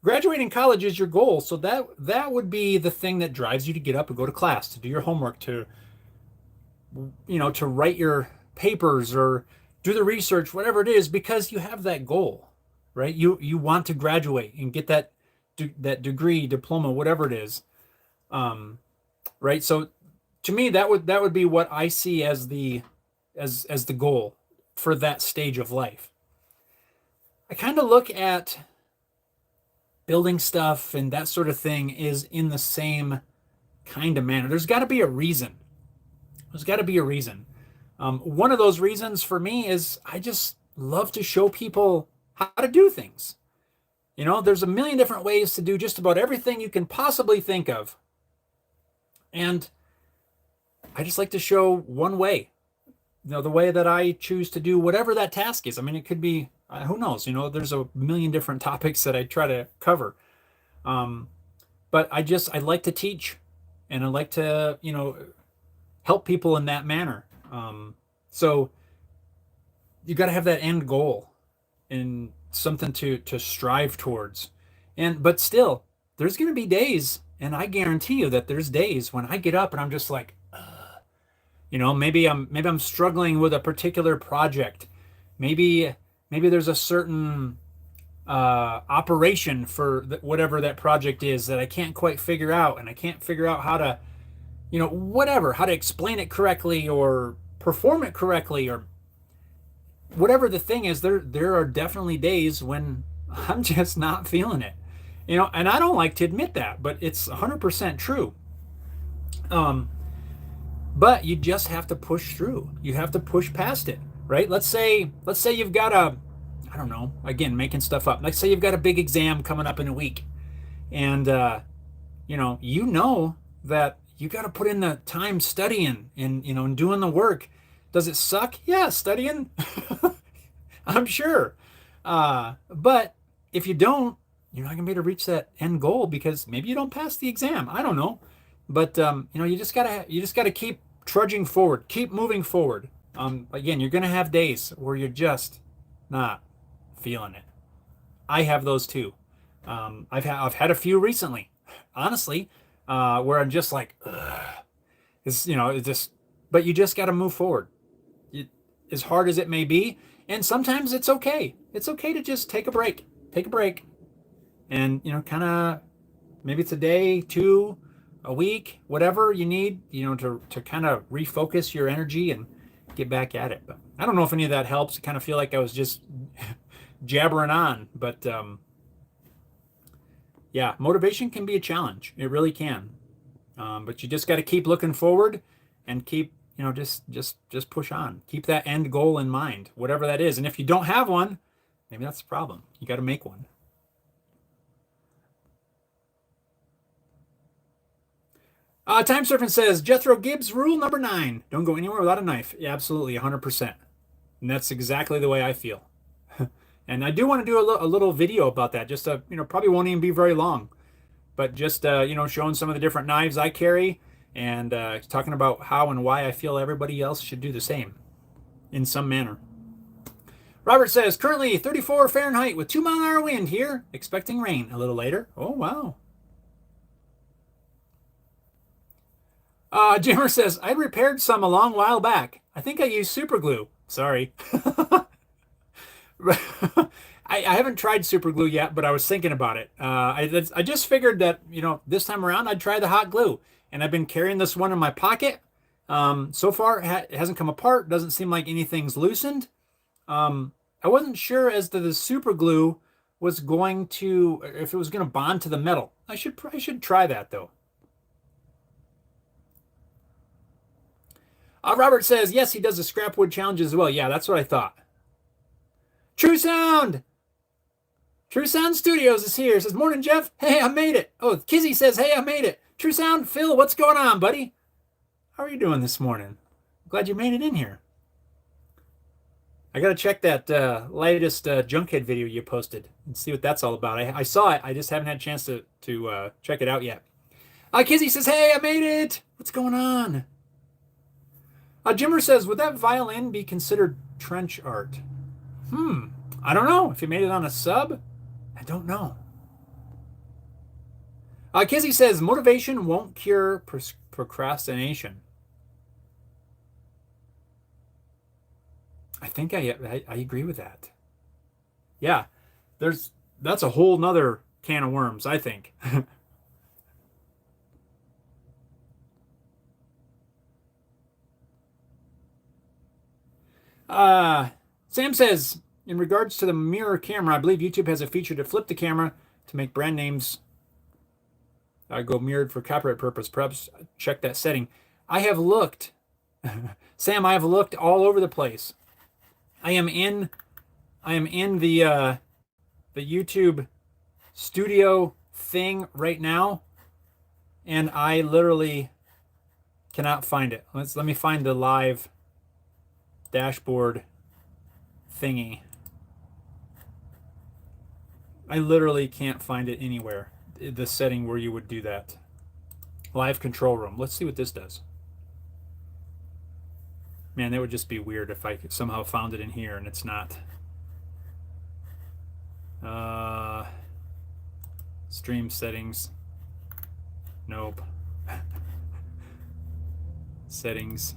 graduating college is your goal. So that would be the thing that drives you to get up and go to class, to do your homework, to, you know, to write your papers or do the research, whatever it is, because you have that goal, right? You want to graduate and get that degree, diploma, whatever it is. Right. So to me, that would be what I see as the goal for that stage of life. I kind of look at building stuff and that sort of thing is in the same kind of manner. There's got to be a reason. One of those reasons for me is I just love to show people how to do things. You know, there's a million different ways to do just about everything you can possibly think of. And I just like to show one way, you know, the way that I choose to do whatever that task is. I mean, it could be, who knows, you know, there's a million different topics that I try to cover. But I like to teach, and I like to, you know, help people in that manner. So you got to have that end goal and something to strive towards. But still, there's going to be days, and I guarantee you that there's days when I get up and I'm just like, you know, maybe I'm struggling with a particular project. Maybe there's a certain operation for whatever that project is that I can't quite figure out, and I can't figure out how to, you know, how to explain it correctly or perform it correctly, or whatever the thing is. There are definitely days when I'm just not feeling it, you know, and I don't like to admit that, but it's 100% true. But you just have to push through. You have to push past it, right? Let's say you've got I don't know, again, making stuff up. Let's say you've got a big exam coming up in a week, and you know that you got to put in the time studying and, you know, and doing the work. Does it suck? Yeah, studying. I'm sure. But if you don't, you're not gonna be able to reach that end goal because maybe you don't pass the exam. I don't know. But you know, you just gotta keep trudging forward, keep moving forward. Again, you're gonna have days where you're just not feeling it. I have those too. I've had a few recently, honestly, where I'm just like, ugh. It's, you know, it's just, but you just got to move forward, as hard as it may be. And sometimes it's okay. It's okay to just take a break, and, you know, kind of, maybe it's a day, two, a week, whatever you need, to kind of refocus your energy and get back at it. But I don't know if any of that helps. I kind of feel like I was just jabbering on, but yeah, motivation can be a challenge. It really can. But you just got to keep looking forward and keep, just push on. Keep that end goal in mind, whatever that is. And if you don't have one, maybe that's the problem. You got to make one. Time Surfing says, Jethro Gibbs rule number 9, don't go anywhere without a knife. Yeah, absolutely, 100%. And that's exactly the way I feel. And I do want to do a little video about that. Just, probably won't even be very long. But just, showing some of the different knives I carry and talking about how and why I feel everybody else should do the same in some manner. Robert says, currently 34 Fahrenheit with 2-mile-an-hour wind here. Expecting rain a little later. Oh, wow. Jimmer says, I repaired some a long while back. I think I used super glue. Sorry. I haven't tried super glue yet, but I was thinking about it. I just figured that, this time around I'd try the hot glue. And I've been carrying this one in my pocket. So far, it hasn't come apart. Doesn't seem like anything's loosened. I wasn't sure as to the super glue was going to, if it was going to bond to the metal. I should try that, though. Robert says, yes, he does the scrap wood challenge as well. Yeah, that's what I thought. True Sound Studios is here. Says, morning, Jeff. Hey, I made it. Oh, Kizzy says, hey, I made it. True Sound, Phil, what's going on, buddy? How are you doing this morning? Glad you made it in here. I got to check that latest Junkhead video you posted and see what that's all about. I saw it. I just haven't had a chance to check it out yet. Kizzy says, hey, I made it. What's going on? Jimmer says, would that violin be considered trench art? I don't know. If you made it on a sub, I don't know. Kizzy says, motivation won't cure procrastination. I think I agree with that. Yeah, that's a whole nother can of worms, I think. Sam says, in regards to the mirror camera, I believe YouTube has a feature to flip the camera to make brand names go mirrored for copyright purpose. Perhaps check that setting. I have looked, Sam, I have looked all over the place. I am in the YouTube studio thing right now, and I literally cannot find it. Let me find the live dashboard thingy. I literally can't find it anywhere. The setting where you would do that. Live control room. Let's see what this does. Man, that would just be weird if I somehow found it in here and it's not. Stream settings. Nope. Settings.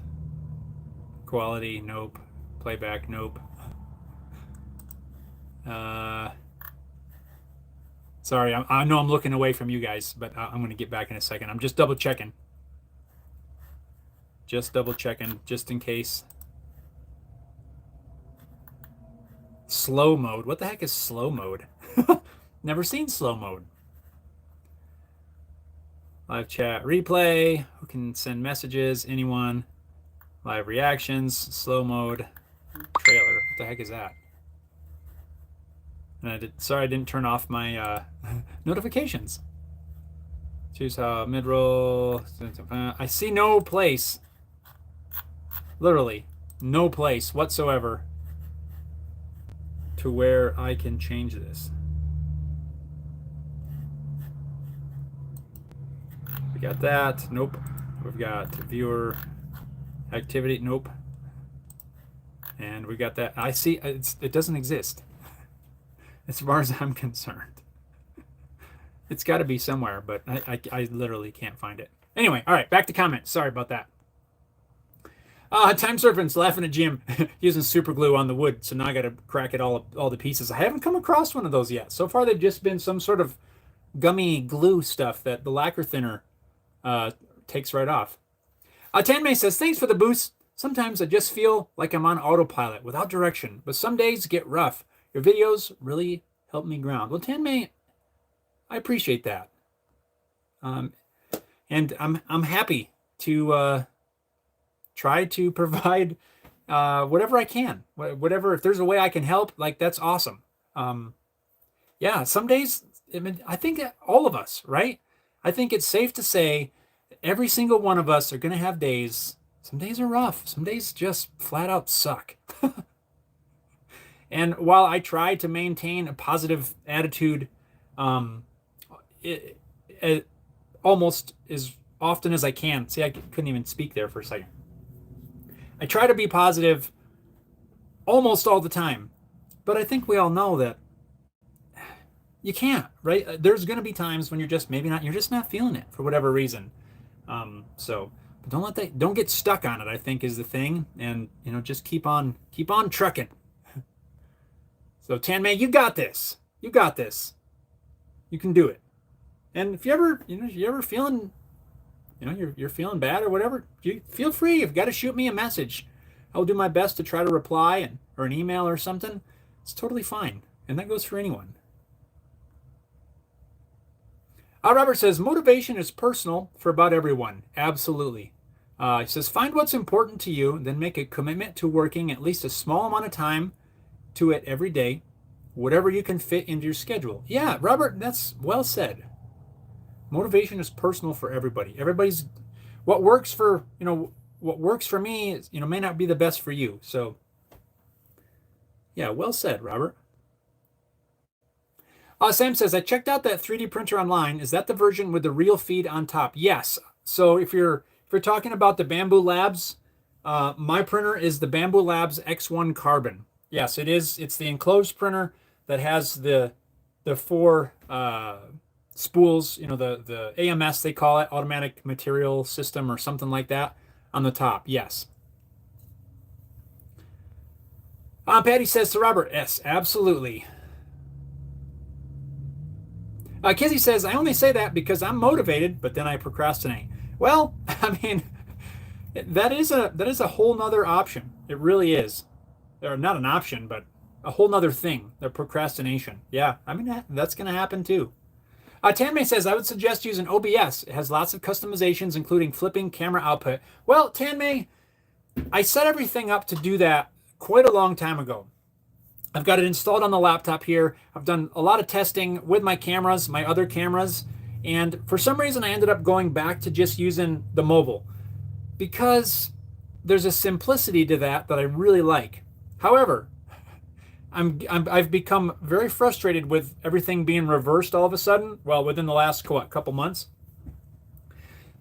Quality. Nope. Playback. Nope. Sorry, I know I'm looking away from you guys, but I'm going to get back in a second. I'm just double checking. Just double checking, just in case. Slow mode. What the heck is slow mode? Never seen slow mode. Live chat replay. Who can send messages? Anyone? Live reactions. Slow mode. Trailer. What the heck is that? And sorry I didn't turn off my notifications. Choose how mid-roll. I see no place. Literally, no place whatsoever to where I can change this. We got that. Nope. We've got viewer activity. Nope. And we got that. I see it doesn't exist. As far as I'm concerned. It's got to be somewhere, but I literally can't find it. Anyway, all right, back to comments. Sorry about that. Time Surfing's laughing at Jim using super glue on the wood, so now I got to crack it all the pieces. I haven't come across one of those yet. So far, they've just been some sort of gummy glue stuff that the lacquer thinner takes right off. Tanmay says, thanks for the boost. Sometimes I just feel like I'm on autopilot without direction, but some days get rough. Your videos really help me ground. Well, Tanmay, I appreciate that. And I'm happy to try to provide whatever I can. Whatever, if there's a way I can help, like, that's awesome. Yeah, some days, I mean, I think all of us, right? I think it's safe to say every single one of us are going to have days. Some days are rough. Some days just flat out suck. And while I try to maintain a positive attitude, almost as often as I can. See, I couldn't even speak there for a second. I try to be positive almost all the time, but I think we all know that you can't, right? There's going to be times when you're just you're just not feeling it for whatever reason. So but don't get stuck on it, I think, is the thing. And, just keep on trucking. So Tanmay, you got this. You got this. You can do it. And if you ever feeling, you're feeling bad or whatever, you feel free. You've got to shoot me a message. I'll do my best to try to reply or an email or something. It's totally fine. And that goes for anyone. Robert says, motivation is personal for about everyone. Absolutely. He says, find what's important to you, then make a commitment to working at least a small amount of time to it every day, whatever you can fit into your schedule. Yeah, Robert, that's well said. Motivation is personal for everybody. What works for me is, may not be the best for you. So yeah, well said, Robert. Sam says, I checked out that 3D printer online. Is that the version with the real feed on top? Yes. So if you're talking about the Bamboo Labs, my printer is the Bamboo Labs X1 Carbon. Yes, it is. It's the enclosed printer that has the 4 spools, the AMS, they call it, automatic material system or something like that, on the top. Yes. Patty says to Robert, yes, absolutely. Kizzy says, I only say that because I'm motivated, but then I procrastinate. Well, I mean, that is a whole nother option. It really is. Or not an option, but a whole nother thing, the procrastination. Yeah, I mean, that's going to happen too. Tanmay says, I would suggest using OBS. It has lots of customizations, including flipping camera output. Well, Tanmay, I set everything up to do that quite a long time ago. I've got it installed on the laptop here. I've done a lot of testing with my cameras, my other cameras, and for some reason I ended up going back to just using the mobile because there's a simplicity to that I really like. However, I've become very frustrated with everything being reversed all of a sudden, well, within the last couple months,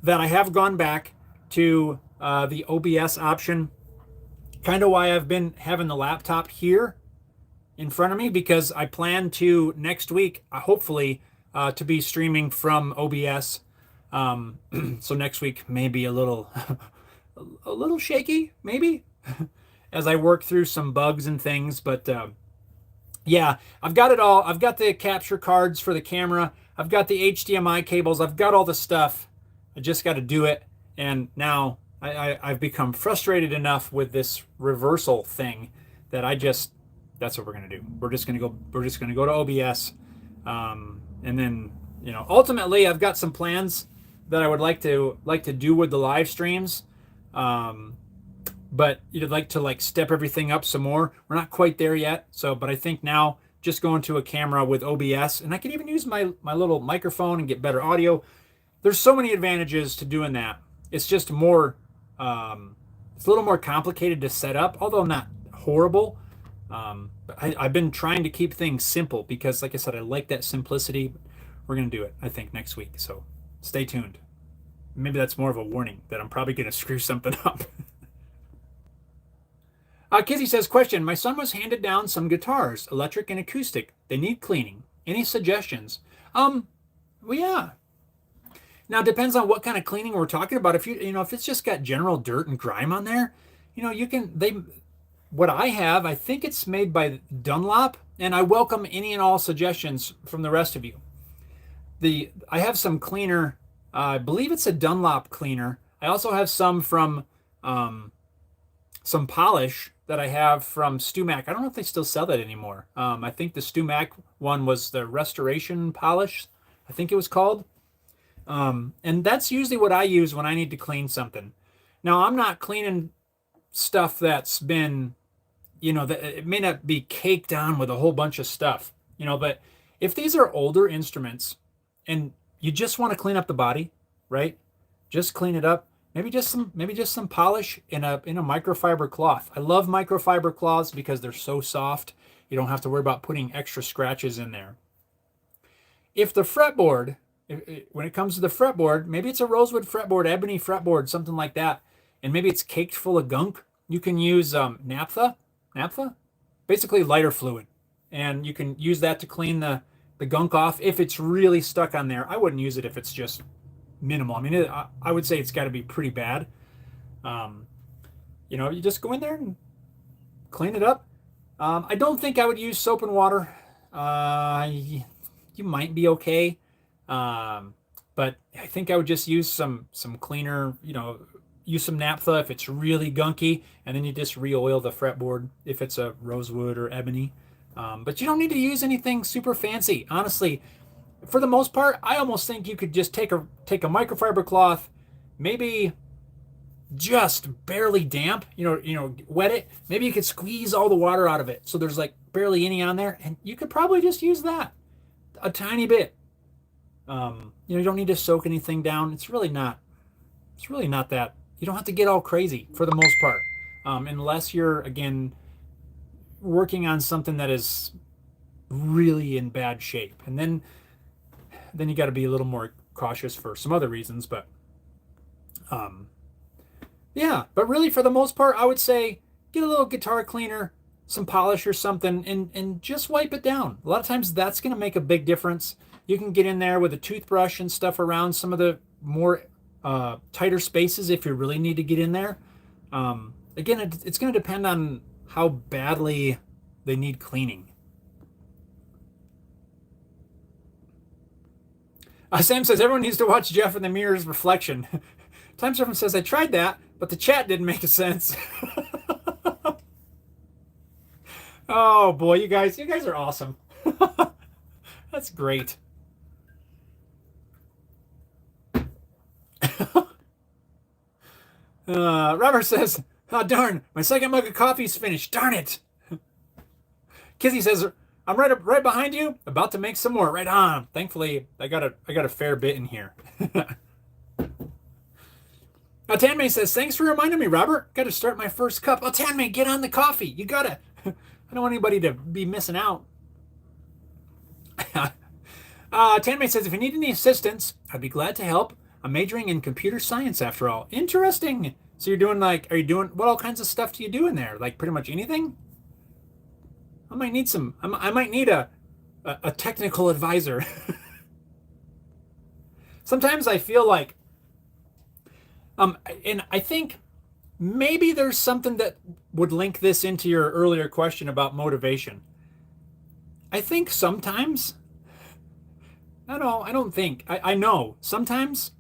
that I have gone back to the OBS option, kind of why I've been having the laptop here in front of me, because I plan to next week, hopefully, to be streaming from OBS. So next week may be a little shaky, maybe, as I work through some bugs and things. But yeah, I've got it all. I've got the capture cards for the camera. I've got the HDMI cables. I've got all the stuff. I just got to do it. And now I've become frustrated enough with this reversal thing that that's what we're gonna do. We're just gonna go to OBS, and then ultimately I've got some plans that I would like to do with the live streams, but you'd like to step everything up some more. We're not quite there yet, but I think now just going to a camera with OBS, and I can even use my little microphone and get better audio. There's so many advantages to doing that. It's just more, it's a little more complicated to set up, although not horrible. But I've been trying to keep things simple because, like I said, I like that simplicity. We're going to do it, I think, next week. So stay tuned. Maybe that's more of a warning that I'm probably going to screw something up. Kizzy says, question, my son was handed down some guitars, electric and acoustic. They need cleaning. Any suggestions? Well, yeah. Now, it depends on what kind of cleaning we're talking about. If if it's just got general dirt and grime on there, what I have, I think it's made by Dunlop, and I welcome any and all suggestions from the rest of you. I have some cleaner I believe it's a Dunlop cleaner. I also have some from some polish that I have from StuMac. I don't know if they still sell that anymore. I think the StuMac one was the Restoration Polish, I think it was called. And that's usually what I use when I need to clean something. Now, I'm not cleaning stuff that's been, that it may not be caked on with a whole bunch of stuff, but if these are older instruments and you just want to clean up the body, right? Just clean it up. Maybe just some polish in a microfiber cloth. I love microfiber cloths because they're so soft. You don't have to worry about putting extra scratches in there. If the fretboard, when it comes to the fretboard, maybe it's a rosewood fretboard, ebony fretboard, something like that, and maybe it's caked full of gunk, you can use naphtha, basically lighter fluid, and you can use that to clean the gunk off if it's really stuck on there. I wouldn't use it if it's just minimal. I mean, I would say it's got to be pretty bad. Um, you just go in there and clean it up. I don't think I would use soap and water. You might be okay. Um, but I think I would just use some cleaner, use some naphtha if it's really gunky, and then you just re-oil the fretboard if it's a rosewood or ebony. But you don't need to use anything super fancy. Honestly, for the most part, I almost think you could just take a microfiber cloth, maybe just barely damp, wet it. Maybe you could squeeze all the water out of it so there's like barely any on there, and you could probably just use that a tiny bit. You don't need to soak anything down. It's really not that. You don't have to get all crazy for the most part, unless you're again working on something that is really in bad shape, and then you got to be a little more cautious for some other reasons. But um, yeah, but really for the most part, I would say get a little guitar cleaner, some polish or something, and just wipe it down. A lot of times that's going to make a big difference. You can get in there with a toothbrush and stuff around some of the more tighter spaces if you really need to get in there. Again, it's going to depend on how badly they need cleaning. Sam says everyone needs to watch Jeff in the mirror's reflection. Time Surfing says I tried that, but the chat didn't make sense. Oh boy, you guys are awesome. That's great. Robert says, "Oh darn, my second mug of coffee's finished. Darn it." Kizzy says, "I'm right behind you, about to make some more. Right on." Thankfully, I got a fair bit in here. Tanmay says, "Thanks for reminding me, Robert. Got to start my first cup." Oh, Tanmay, get on the coffee. You gotta. I don't want anybody to be missing out. Tanmay says, "If you need any assistance, I'd be glad to help. I'm majoring in computer science after all." Interesting. So are you doing, what all kinds of stuff do you do in there? Like pretty much anything? I might need a technical advisor. Sometimes I feel like, and I think maybe there's something that would link this into your earlier question about motivation. I think sometimes, no, I don't think, I know sometimes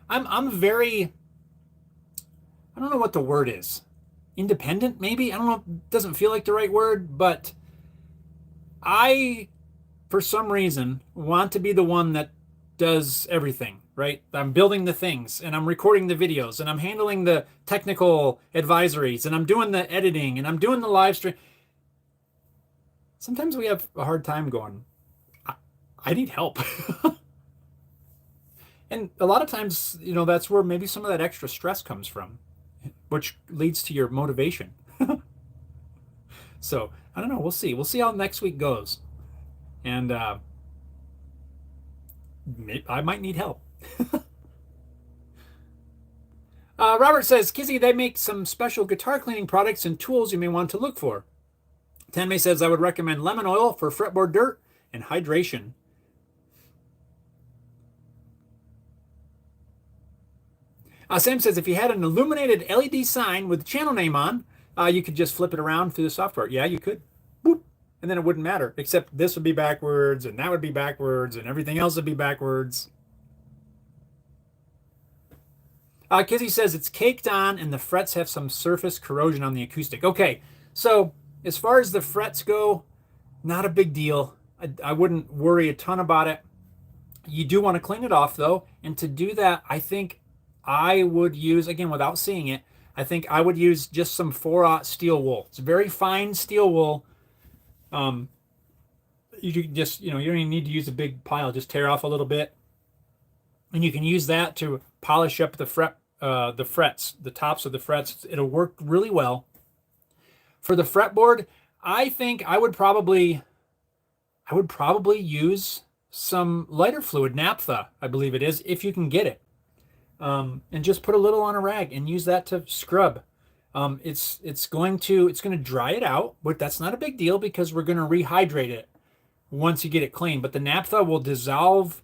I'm very, I don't know what the word is. Independent, maybe? I don't know. It doesn't feel like the right word, but I, for some reason, want to be the one that does everything, right? I'm building the things and I'm recording the videos and I'm handling the technical advisories and I'm doing the editing and I'm doing the live stream. Sometimes we have a hard time going, I need help. And a lot of times, that's where maybe some of that extra stress comes from, which leads to your motivation. So I don't know. We'll see. We'll see how next week goes. And I might need help. Robert says, "Kizzy, they make some special guitar cleaning products and tools you may want to look for." Tanmay says, "I would recommend lemon oil for fretboard dirt and hydration." Sam says, "If you had an illuminated LED sign with the channel name on, you could just flip it around through the software." Yeah, you could. Boop. And then it wouldn't matter, except this would be backwards, and that would be backwards, and everything else would be backwards. Kizzy says it's caked on and the frets have some surface corrosion on the acoustic. Okay, so as far as the frets go, not a big deal. I wouldn't worry a ton about it. You do want to clean it off though, and to do that, I think I would use, again, without seeing it, I think I would use just some 4/0 steel wool. It's very fine steel wool. You just, you don't even need to use a big pile. Just tear off a little bit, and you can use that to polish up the frets, the tops of the frets. It'll work really well. For the fretboard, I think I would probably use some lighter fluid, naphtha, I believe it is, if you can get it. And just put a little on a rag and use that to scrub. It's going to dry it out, but that's not a big deal because we're going to rehydrate it once you get it clean. But the naphtha will dissolve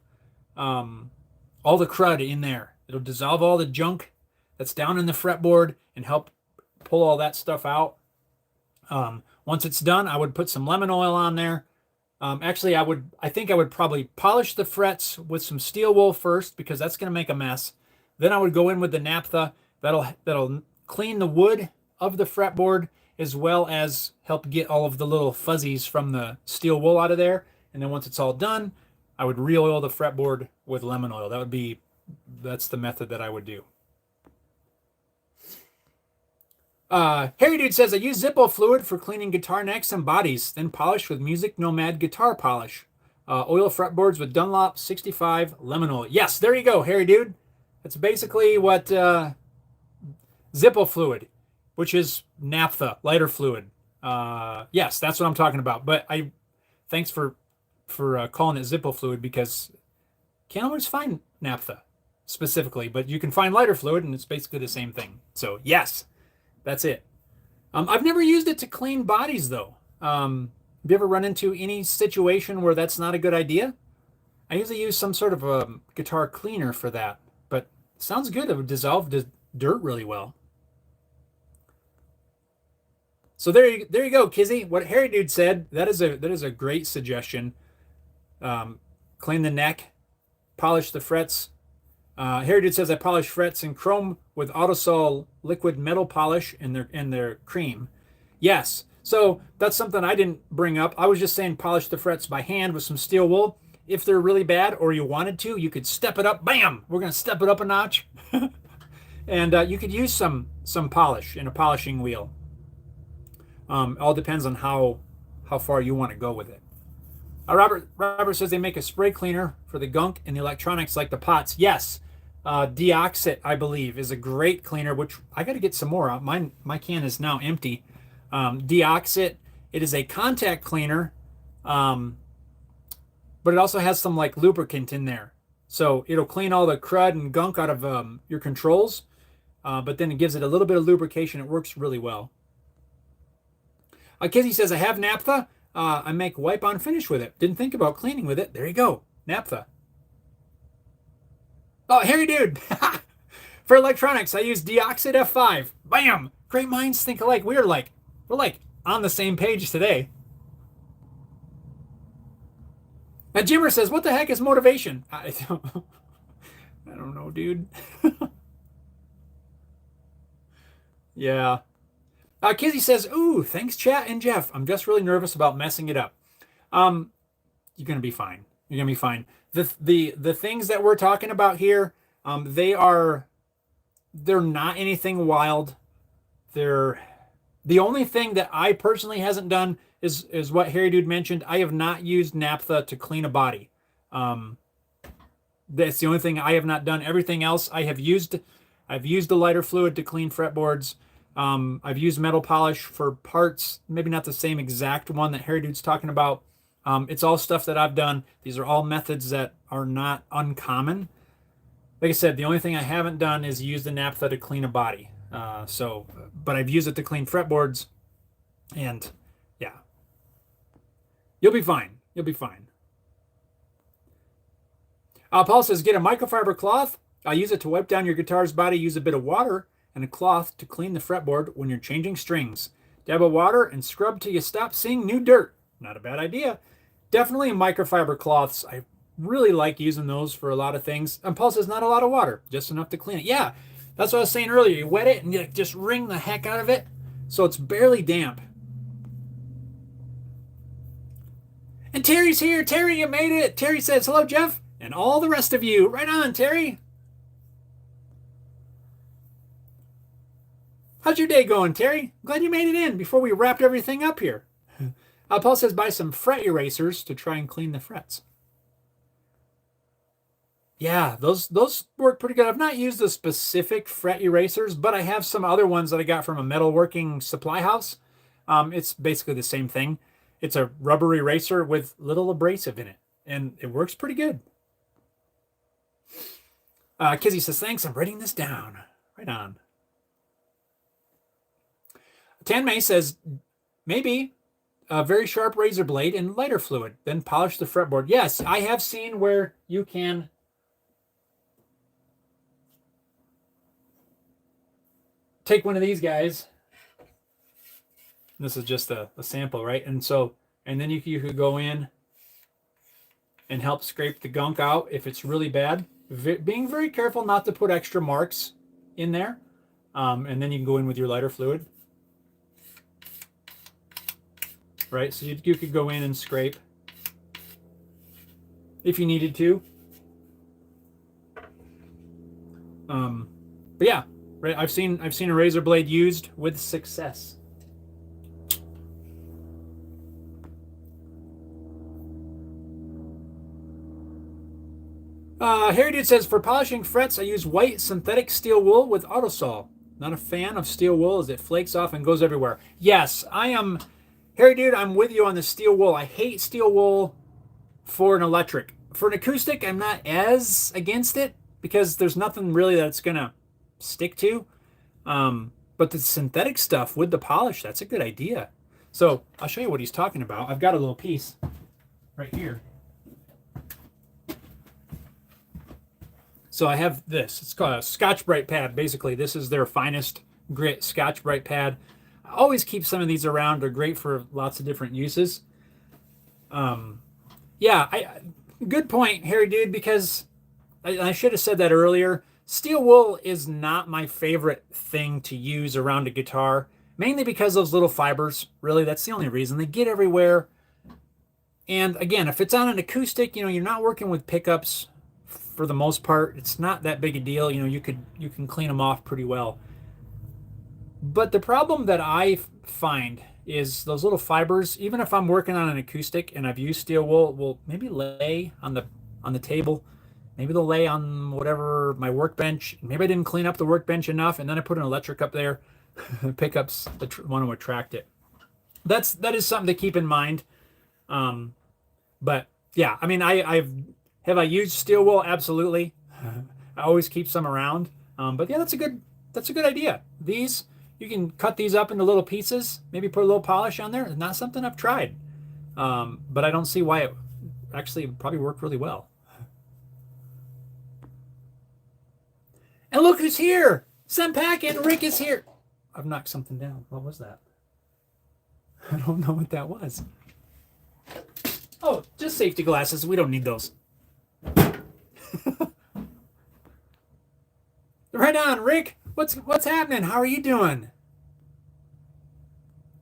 all the crud in there. It'll dissolve all the junk that's down in the fretboard and help pull all that stuff out. Once it's done, I would put some lemon oil on there. Actually, I think I would probably polish the frets with some steel wool first because that's going to make a mess. Then I would go in with the naphtha. That'll clean the wood of the fretboard as well as help get all of the little fuzzies from the steel wool out of there. And then once it's all done, I would re-oil the fretboard with lemon oil. That's the method that I would do. Harry Dude says, I use Zippo fluid for cleaning guitar necks and bodies, then polish with Music Nomad guitar polish. Oil fretboards with Dunlop 65 lemon oil. Yes, there you go, Harry Dude. That's basically what Zippo fluid, which is naphtha, lighter fluid. Yes, that's what I'm talking about. But thanks for calling it Zippo fluid because can't always find naphtha specifically, but you can find lighter fluid and it's basically the same thing. So yes. That's it. I've never used it to clean bodies, though. Have you ever run into any situation where that's not a good idea? I usually use some sort of a guitar cleaner for that, but it sounds good. It would dissolve the dirt really well. So there you go, Kizzy. What Harry Dude said, that is a great suggestion. Clean the neck, polish the frets. Harry Dude says I polish frets in chrome with Autosol liquid metal polish in their cream. Yes, so that's something I didn't bring up. I was just saying polish the frets by hand with some steel wool. If they're really bad or you wanted to, you could step it up. Bam! We're going to step it up a notch. And you could use some polish in a polishing wheel. All depends on how far you want to go with it. Robert says they make a spray cleaner for the gunk and the electronics like the pots. Yes. Deoxit, I believe, is a great cleaner, which I got to get some more out. My can is now empty. Deoxit, it is a contact cleaner, but it also has some like lubricant in there. So it'll clean all the crud and gunk out of your controls, but then it gives it a little bit of lubrication. It works really well. Kizzy says, I have naphtha. I make wipe-on finish with it. Didn't think about cleaning with it. There you go, naphtha. Oh, Harry Dude. For electronics, I use Deoxit F5. Bam! Great minds think alike. We're like on the same page today. And Jimmer says, what the heck is motivation? I don't know, dude. Yeah. Kizzy says, ooh, thanks, chat and Jeff. I'm just really nervous about messing it up. You're going to be fine. You're going to be fine. The things that we're talking about here, they're not anything wild. The only thing that I personally hasn't done is what Harry Dude mentioned. I have not used naphtha to clean a body. That's the only thing I have not done. Everything else I've used the lighter fluid to clean fretboards. I've used metal polish for parts, maybe not the same exact one that Harry Dude's talking about. It's all stuff that I've done. These are all methods that are not uncommon. Like I said, the only thing I haven't done is use the naphtha to clean a body. But I've used it to clean fretboards, and yeah, you'll be fine. You'll be fine. Paul says, get a microfiber cloth. Use it to wipe down your guitar's body. Use a bit of water and a cloth to clean the fretboard when you're changing strings. Dab of water and scrub till you stop seeing new dirt. Not a bad idea. Definitely microfiber cloths. I really like using those for a lot of things. And Paul says not a lot of water, just enough to clean it. Yeah, That's what I was saying earlier. You wet it and you just wring the heck out of it so it's barely damp. And Terry's here. Terry, you made it. Terry says, hello, Jeff, and all the rest of you. Right on, Terry. How's your day going, Terry? Glad you made it in before we wrapped everything up here. Paul says, buy some fret erasers to try and clean the frets. Yeah, those work pretty good. I've not used the specific fret erasers, but I have some other ones that I got from a metalworking supply house. It's basically the same thing. It's a rubber eraser with little abrasive in it, and it works pretty good. Kizzy says, thanks, I'm writing this down. Right on. Tan May says, maybe a very sharp razor blade and lighter fluid, then polish the fretboard. Yes, I have seen where you can take one of these guys. This is just a sample, right? And then you could go in and help scrape the gunk out if it's really bad. Being very careful not to put extra marks in there. And then you can go in with your lighter fluid. Right, so you could go in and scrape if you needed to. But yeah, right. I've seen a razor blade used with success. Harry Dude says, for polishing frets, I use white synthetic steel wool with autosol. Not a fan of steel wool as it flakes off and goes everywhere. Yes, I am. Harry Dude, I'm with you on the steel wool. I hate steel wool for an electric. For an acoustic, I'm not as against it because there's nothing really that's going to stick to. But the synthetic stuff with the polish, that's a good idea. So I'll show you what he's talking about. I've got a little piece right here. So I have this. It's called a Scotch-Brite pad. Basically, this is their finest grit Scotch-Brite pad. I always keep some of these around. They're great for lots of different uses. Yeah, good point, Harry Dude, because I should have said that earlier. Steel wool is not my favorite thing to use around a guitar, mainly because those little fibers. Really, that's the only reason. They get everywhere. And again, if it's on an acoustic, you're not working with pickups for the most part. It's not that big a deal. You can clean them off pretty well. But the problem that I find is those little fibers, even if I'm working on an acoustic and I've used steel wool, will maybe lay on the table. Maybe they'll lay on whatever, my workbench. Maybe I didn't clean up the workbench enough, and then I put an electric up there. Pickups want to attract it. That is something to keep in mind. But yeah, I mean, have I used steel wool? Absolutely. I always keep some around. But yeah, that's a good idea. These, you can cut these up into little pieces, maybe put a little polish on there. It's not something I've tried. But I don't see why it actually would probably work really well. And look who's here! Senpak and Rick is here. I've knocked something down. What was that? I don't know what that was. Oh, just safety glasses. We don't need those. Right on, Rick. What's happening? How are you doing?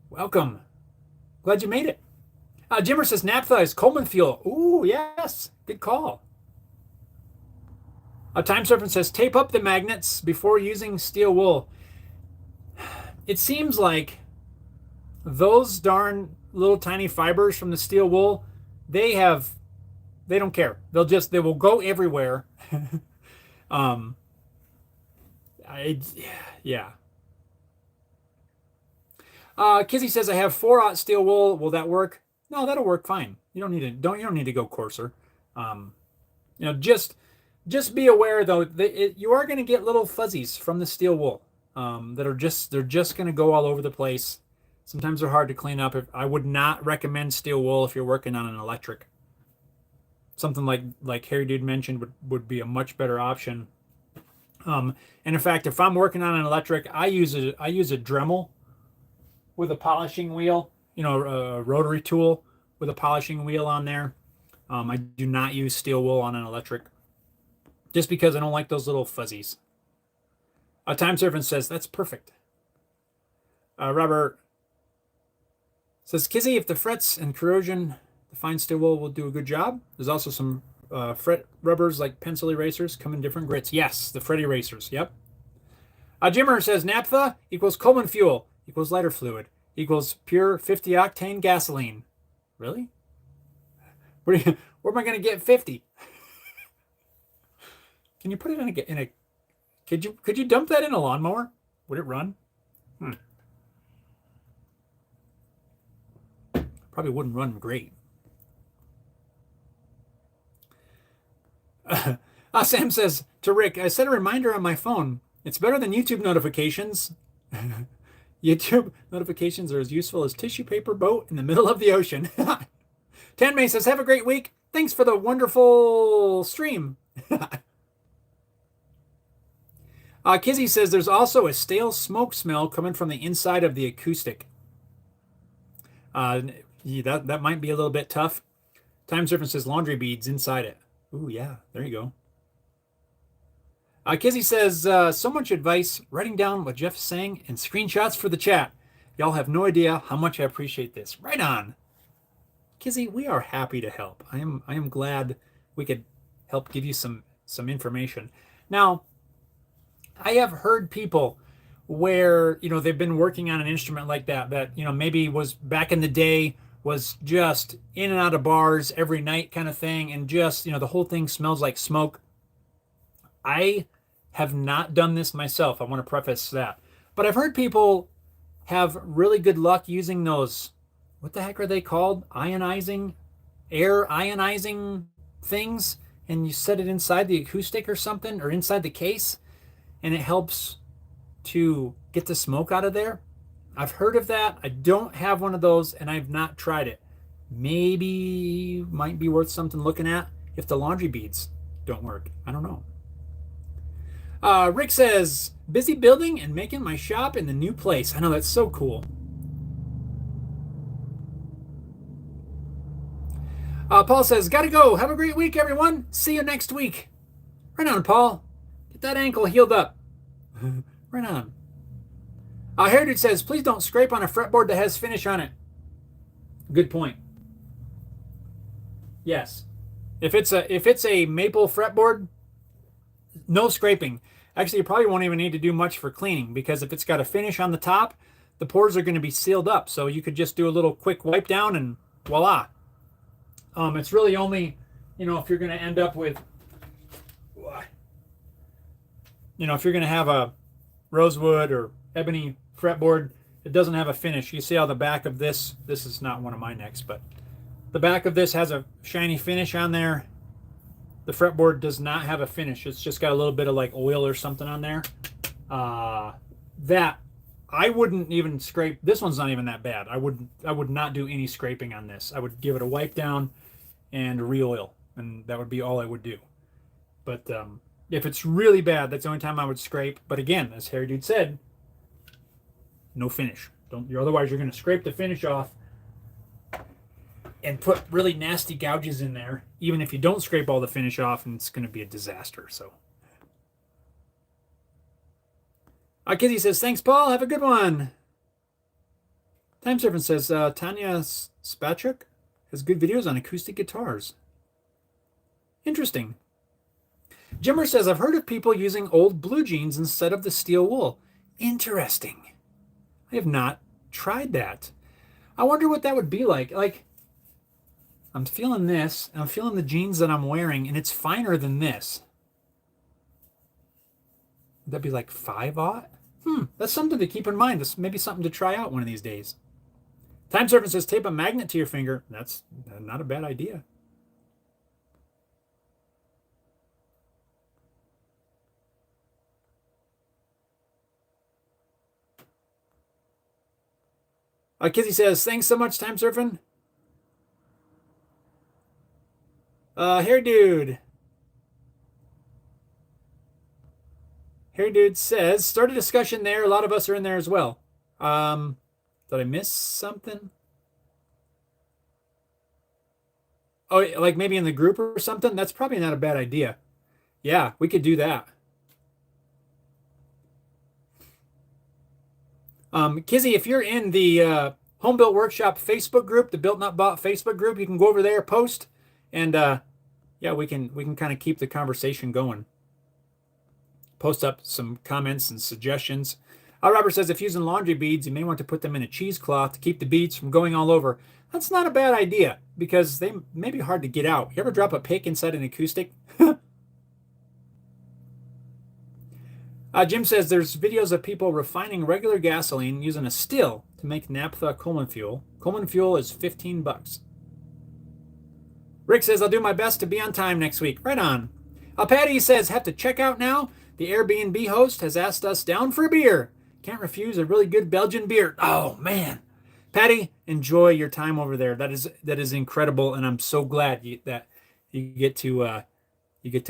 Welcome. Glad you made it. Jimmer says naphtha is Coleman fuel. Ooh, yes. Good call. Time Serpent says tape up the magnets before using steel wool. It seems like those darn little tiny fibers from the steel wool, they don't care. They will go everywhere. Yeah. Kizzy says I have 4/0 steel wool. Will that work? No, that'll work fine. You don't need to go coarser. Just be aware though that you are going to get little fuzzies from the steel wool they're just going to go all over the place. Sometimes they're hard to clean up. I would not recommend steel wool if you're working on an electric. Something like Harry Dude mentioned would be a much better option. And in fact, if I'm working on an electric, I use a Dremel with a polishing wheel, a rotary tool with a polishing wheel on there. I do not use steel wool on an electric just because I don't like those little fuzzies. Time Surfing says, that's perfect. Robert says, Kizzy, if the frets and corrosion, the fine steel wool will do a good job. There's also some fret rubbers like pencil erasers come in different grits. Yes, the fret erasers. Yep. Jimmer says, naphtha equals Coleman fuel equals lighter fluid equals pure 50 octane gasoline. Really? Where am I going to get 50? Can you put it in a could you dump that in a lawnmower? Would it run? Probably wouldn't run great. Sam says to Rick, I set a reminder on my phone. It's better than YouTube notifications. YouTube notifications are as useful as tissue paper boat in the middle of the ocean. Tanmay says, have a great week. Thanks for the wonderful stream. Kizzy says there's also a stale smoke smell coming from the inside of the acoustic. That might be a little bit tough. Time Surfing says laundry beads inside it. Ooh, yeah, there you go. Kizzy says, so much advice, writing down what Jeff's saying, and screenshots for the chat. Y'all have no idea how much I appreciate this. Right on. Kizzy, we are happy to help. I am glad we could help give you some information. Now, I have heard people where, they've been working on an instrument like that, maybe was back in the day, was just in and out of bars every night kind of thing, and just, the whole thing smells like smoke. I have not done this myself. I want to preface that. But I've heard people have really good luck using those, what the heck are they called? Air ionizing things, and you set it inside the acoustic or something, or inside the case, and it helps to get the smoke out of there. I've heard of that. I don't have one of those, and I've not tried it. Maybe might be worth something looking at if the laundry beads don't work. I don't know. Rick says, busy building and making my shop in the new place. I know, that's so cool. Paul says, gotta go. Have a great week, everyone. See you next week. Right on, Paul. Get that ankle healed up. Right on. Hairdude says, please don't scrape on a fretboard that has finish on it. Good point. Yes. If it's a maple fretboard, no scraping. Actually, you probably won't even need to do much for cleaning, because if it's got a finish on the top, the pores are going to be sealed up. So you could just do a little quick wipe down and voila. It's really only, if you're going to end up with, if you're going to have a rosewood or ebony fretboard, it doesn't have a finish. You see how the back of this is not one of my necks, but the back of this has a shiny finish on there. The fretboard does not have a finish. It's just got a little bit of like oil or something on there. That I wouldn't even scrape. This one's not even that bad. I would not do any scraping on this. I would give it a wipe down and re-oil, and that would be all I would do. But if it's really bad, that's the only time I would scrape. But again, as Harry Dude said, no finish. Otherwise you're going to scrape the finish off and put really nasty gouges in there, even if you don't scrape all the finish off, and it's going to be a disaster. So, Kizzy says, thanks, Paul. Have a good one. Time Surfing says, Tanya Spachuk has good videos on acoustic guitars. Interesting. Jimmer says, I've heard of people using old blue jeans instead of the steel wool. Interesting. I have not tried that. I wonder what that would be like. Like, I'm feeling this, and I'm feeling the jeans that I'm wearing, and it's finer than this. Would that be like 5/0? That's something to keep in mind. This may be something to try out one of these days. Time Surfing says, tape a magnet to your finger. That's not a bad idea. Kizzy says, thanks so much, Time Surfing. Hair Dude says, start a discussion there. A lot of us are in there as well. Did I miss something? Oh, like maybe in the group or something? That's probably not a bad idea. Yeah, we could do that. Kizzy, if you're in the Home Built Workshop Facebook group, the Built Not Bought Facebook group, you can go over there, post, and yeah, we can kind of keep the conversation going. Post up some comments and suggestions. Robert says if using laundry beads, you may want to put them in a cheesecloth to keep the beads from going all over. That's not a bad idea because they may be hard to get out. You ever drop a pick inside an acoustic? Jim says there's videos of people refining regular gasoline using a still to make naphtha Coleman fuel. Coleman fuel is $15. Rick says I'll do my best to be on time next week. Right on. Patty says have to check out now. The Airbnb host has asked us down for a beer. Can't refuse a really good Belgian beer. Oh man, Patty, enjoy your time over there. That is incredible, and I'm so glad that you get to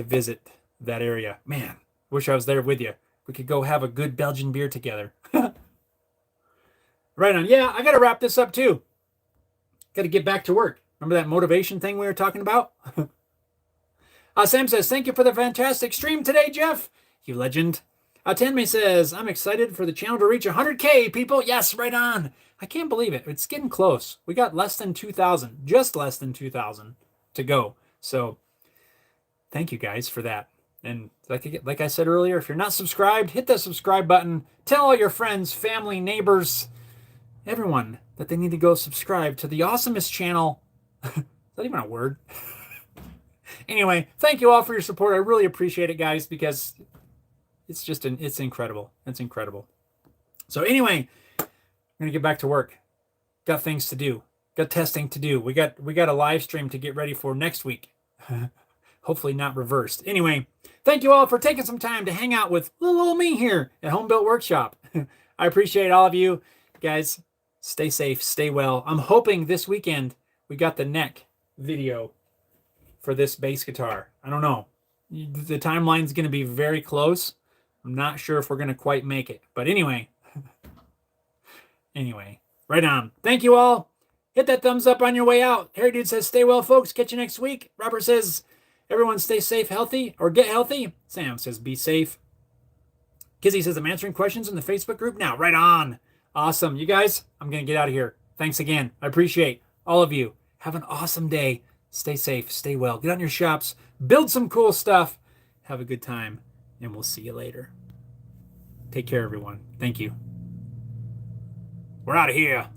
visit that area. Man, wish I was there with you. We could go have a good Belgian beer together. Right on. Yeah, I got to wrap this up too. Got to get back to work. Remember that motivation thing we were talking about? Sam says, thank you for the fantastic stream today, Jeff. You legend. Tenme says, I'm excited for the channel to reach 100K, people. Yes, right on. I can't believe it. It's getting close. We got less than 2,000, just less than 2,000 to go. So thank you guys for that. And like I said earlier, if you're not subscribed, hit that subscribe button. Tell all your friends, family, neighbors, everyone that they need to go subscribe to the awesomest channel. Is that even a word? Anyway, thank you all for your support. I really appreciate it, guys, because it's incredible. It's incredible. So anyway, I'm going to get back to work. Got things to do. Got testing to do. We got a live stream to get ready for next week. Hopefully not reversed. Anyway, thank you all for taking some time to hang out with little old me here at Home Built Workshop. I appreciate all of you. Guys, stay safe, stay well. I'm hoping this weekend we got the neck video for this bass guitar. I don't know. The timeline's going to be very close. I'm not sure if we're going to quite make it. But anyway, right on. Thank you all. Hit that thumbs up on your way out. Harry Dude says, stay well, folks. Catch you next week. Robert says, everyone stay safe, healthy, or get healthy. Sam says, be safe. Kizzy says, I'm answering questions in the Facebook group now. Right on. Awesome. You guys, I'm going to get out of here. Thanks again. I appreciate all of you. Have an awesome day. Stay safe. Stay well. Get on your shops. Build some cool stuff. Have a good time. And we'll see you later. Take care, everyone. Thank you. We're out of here.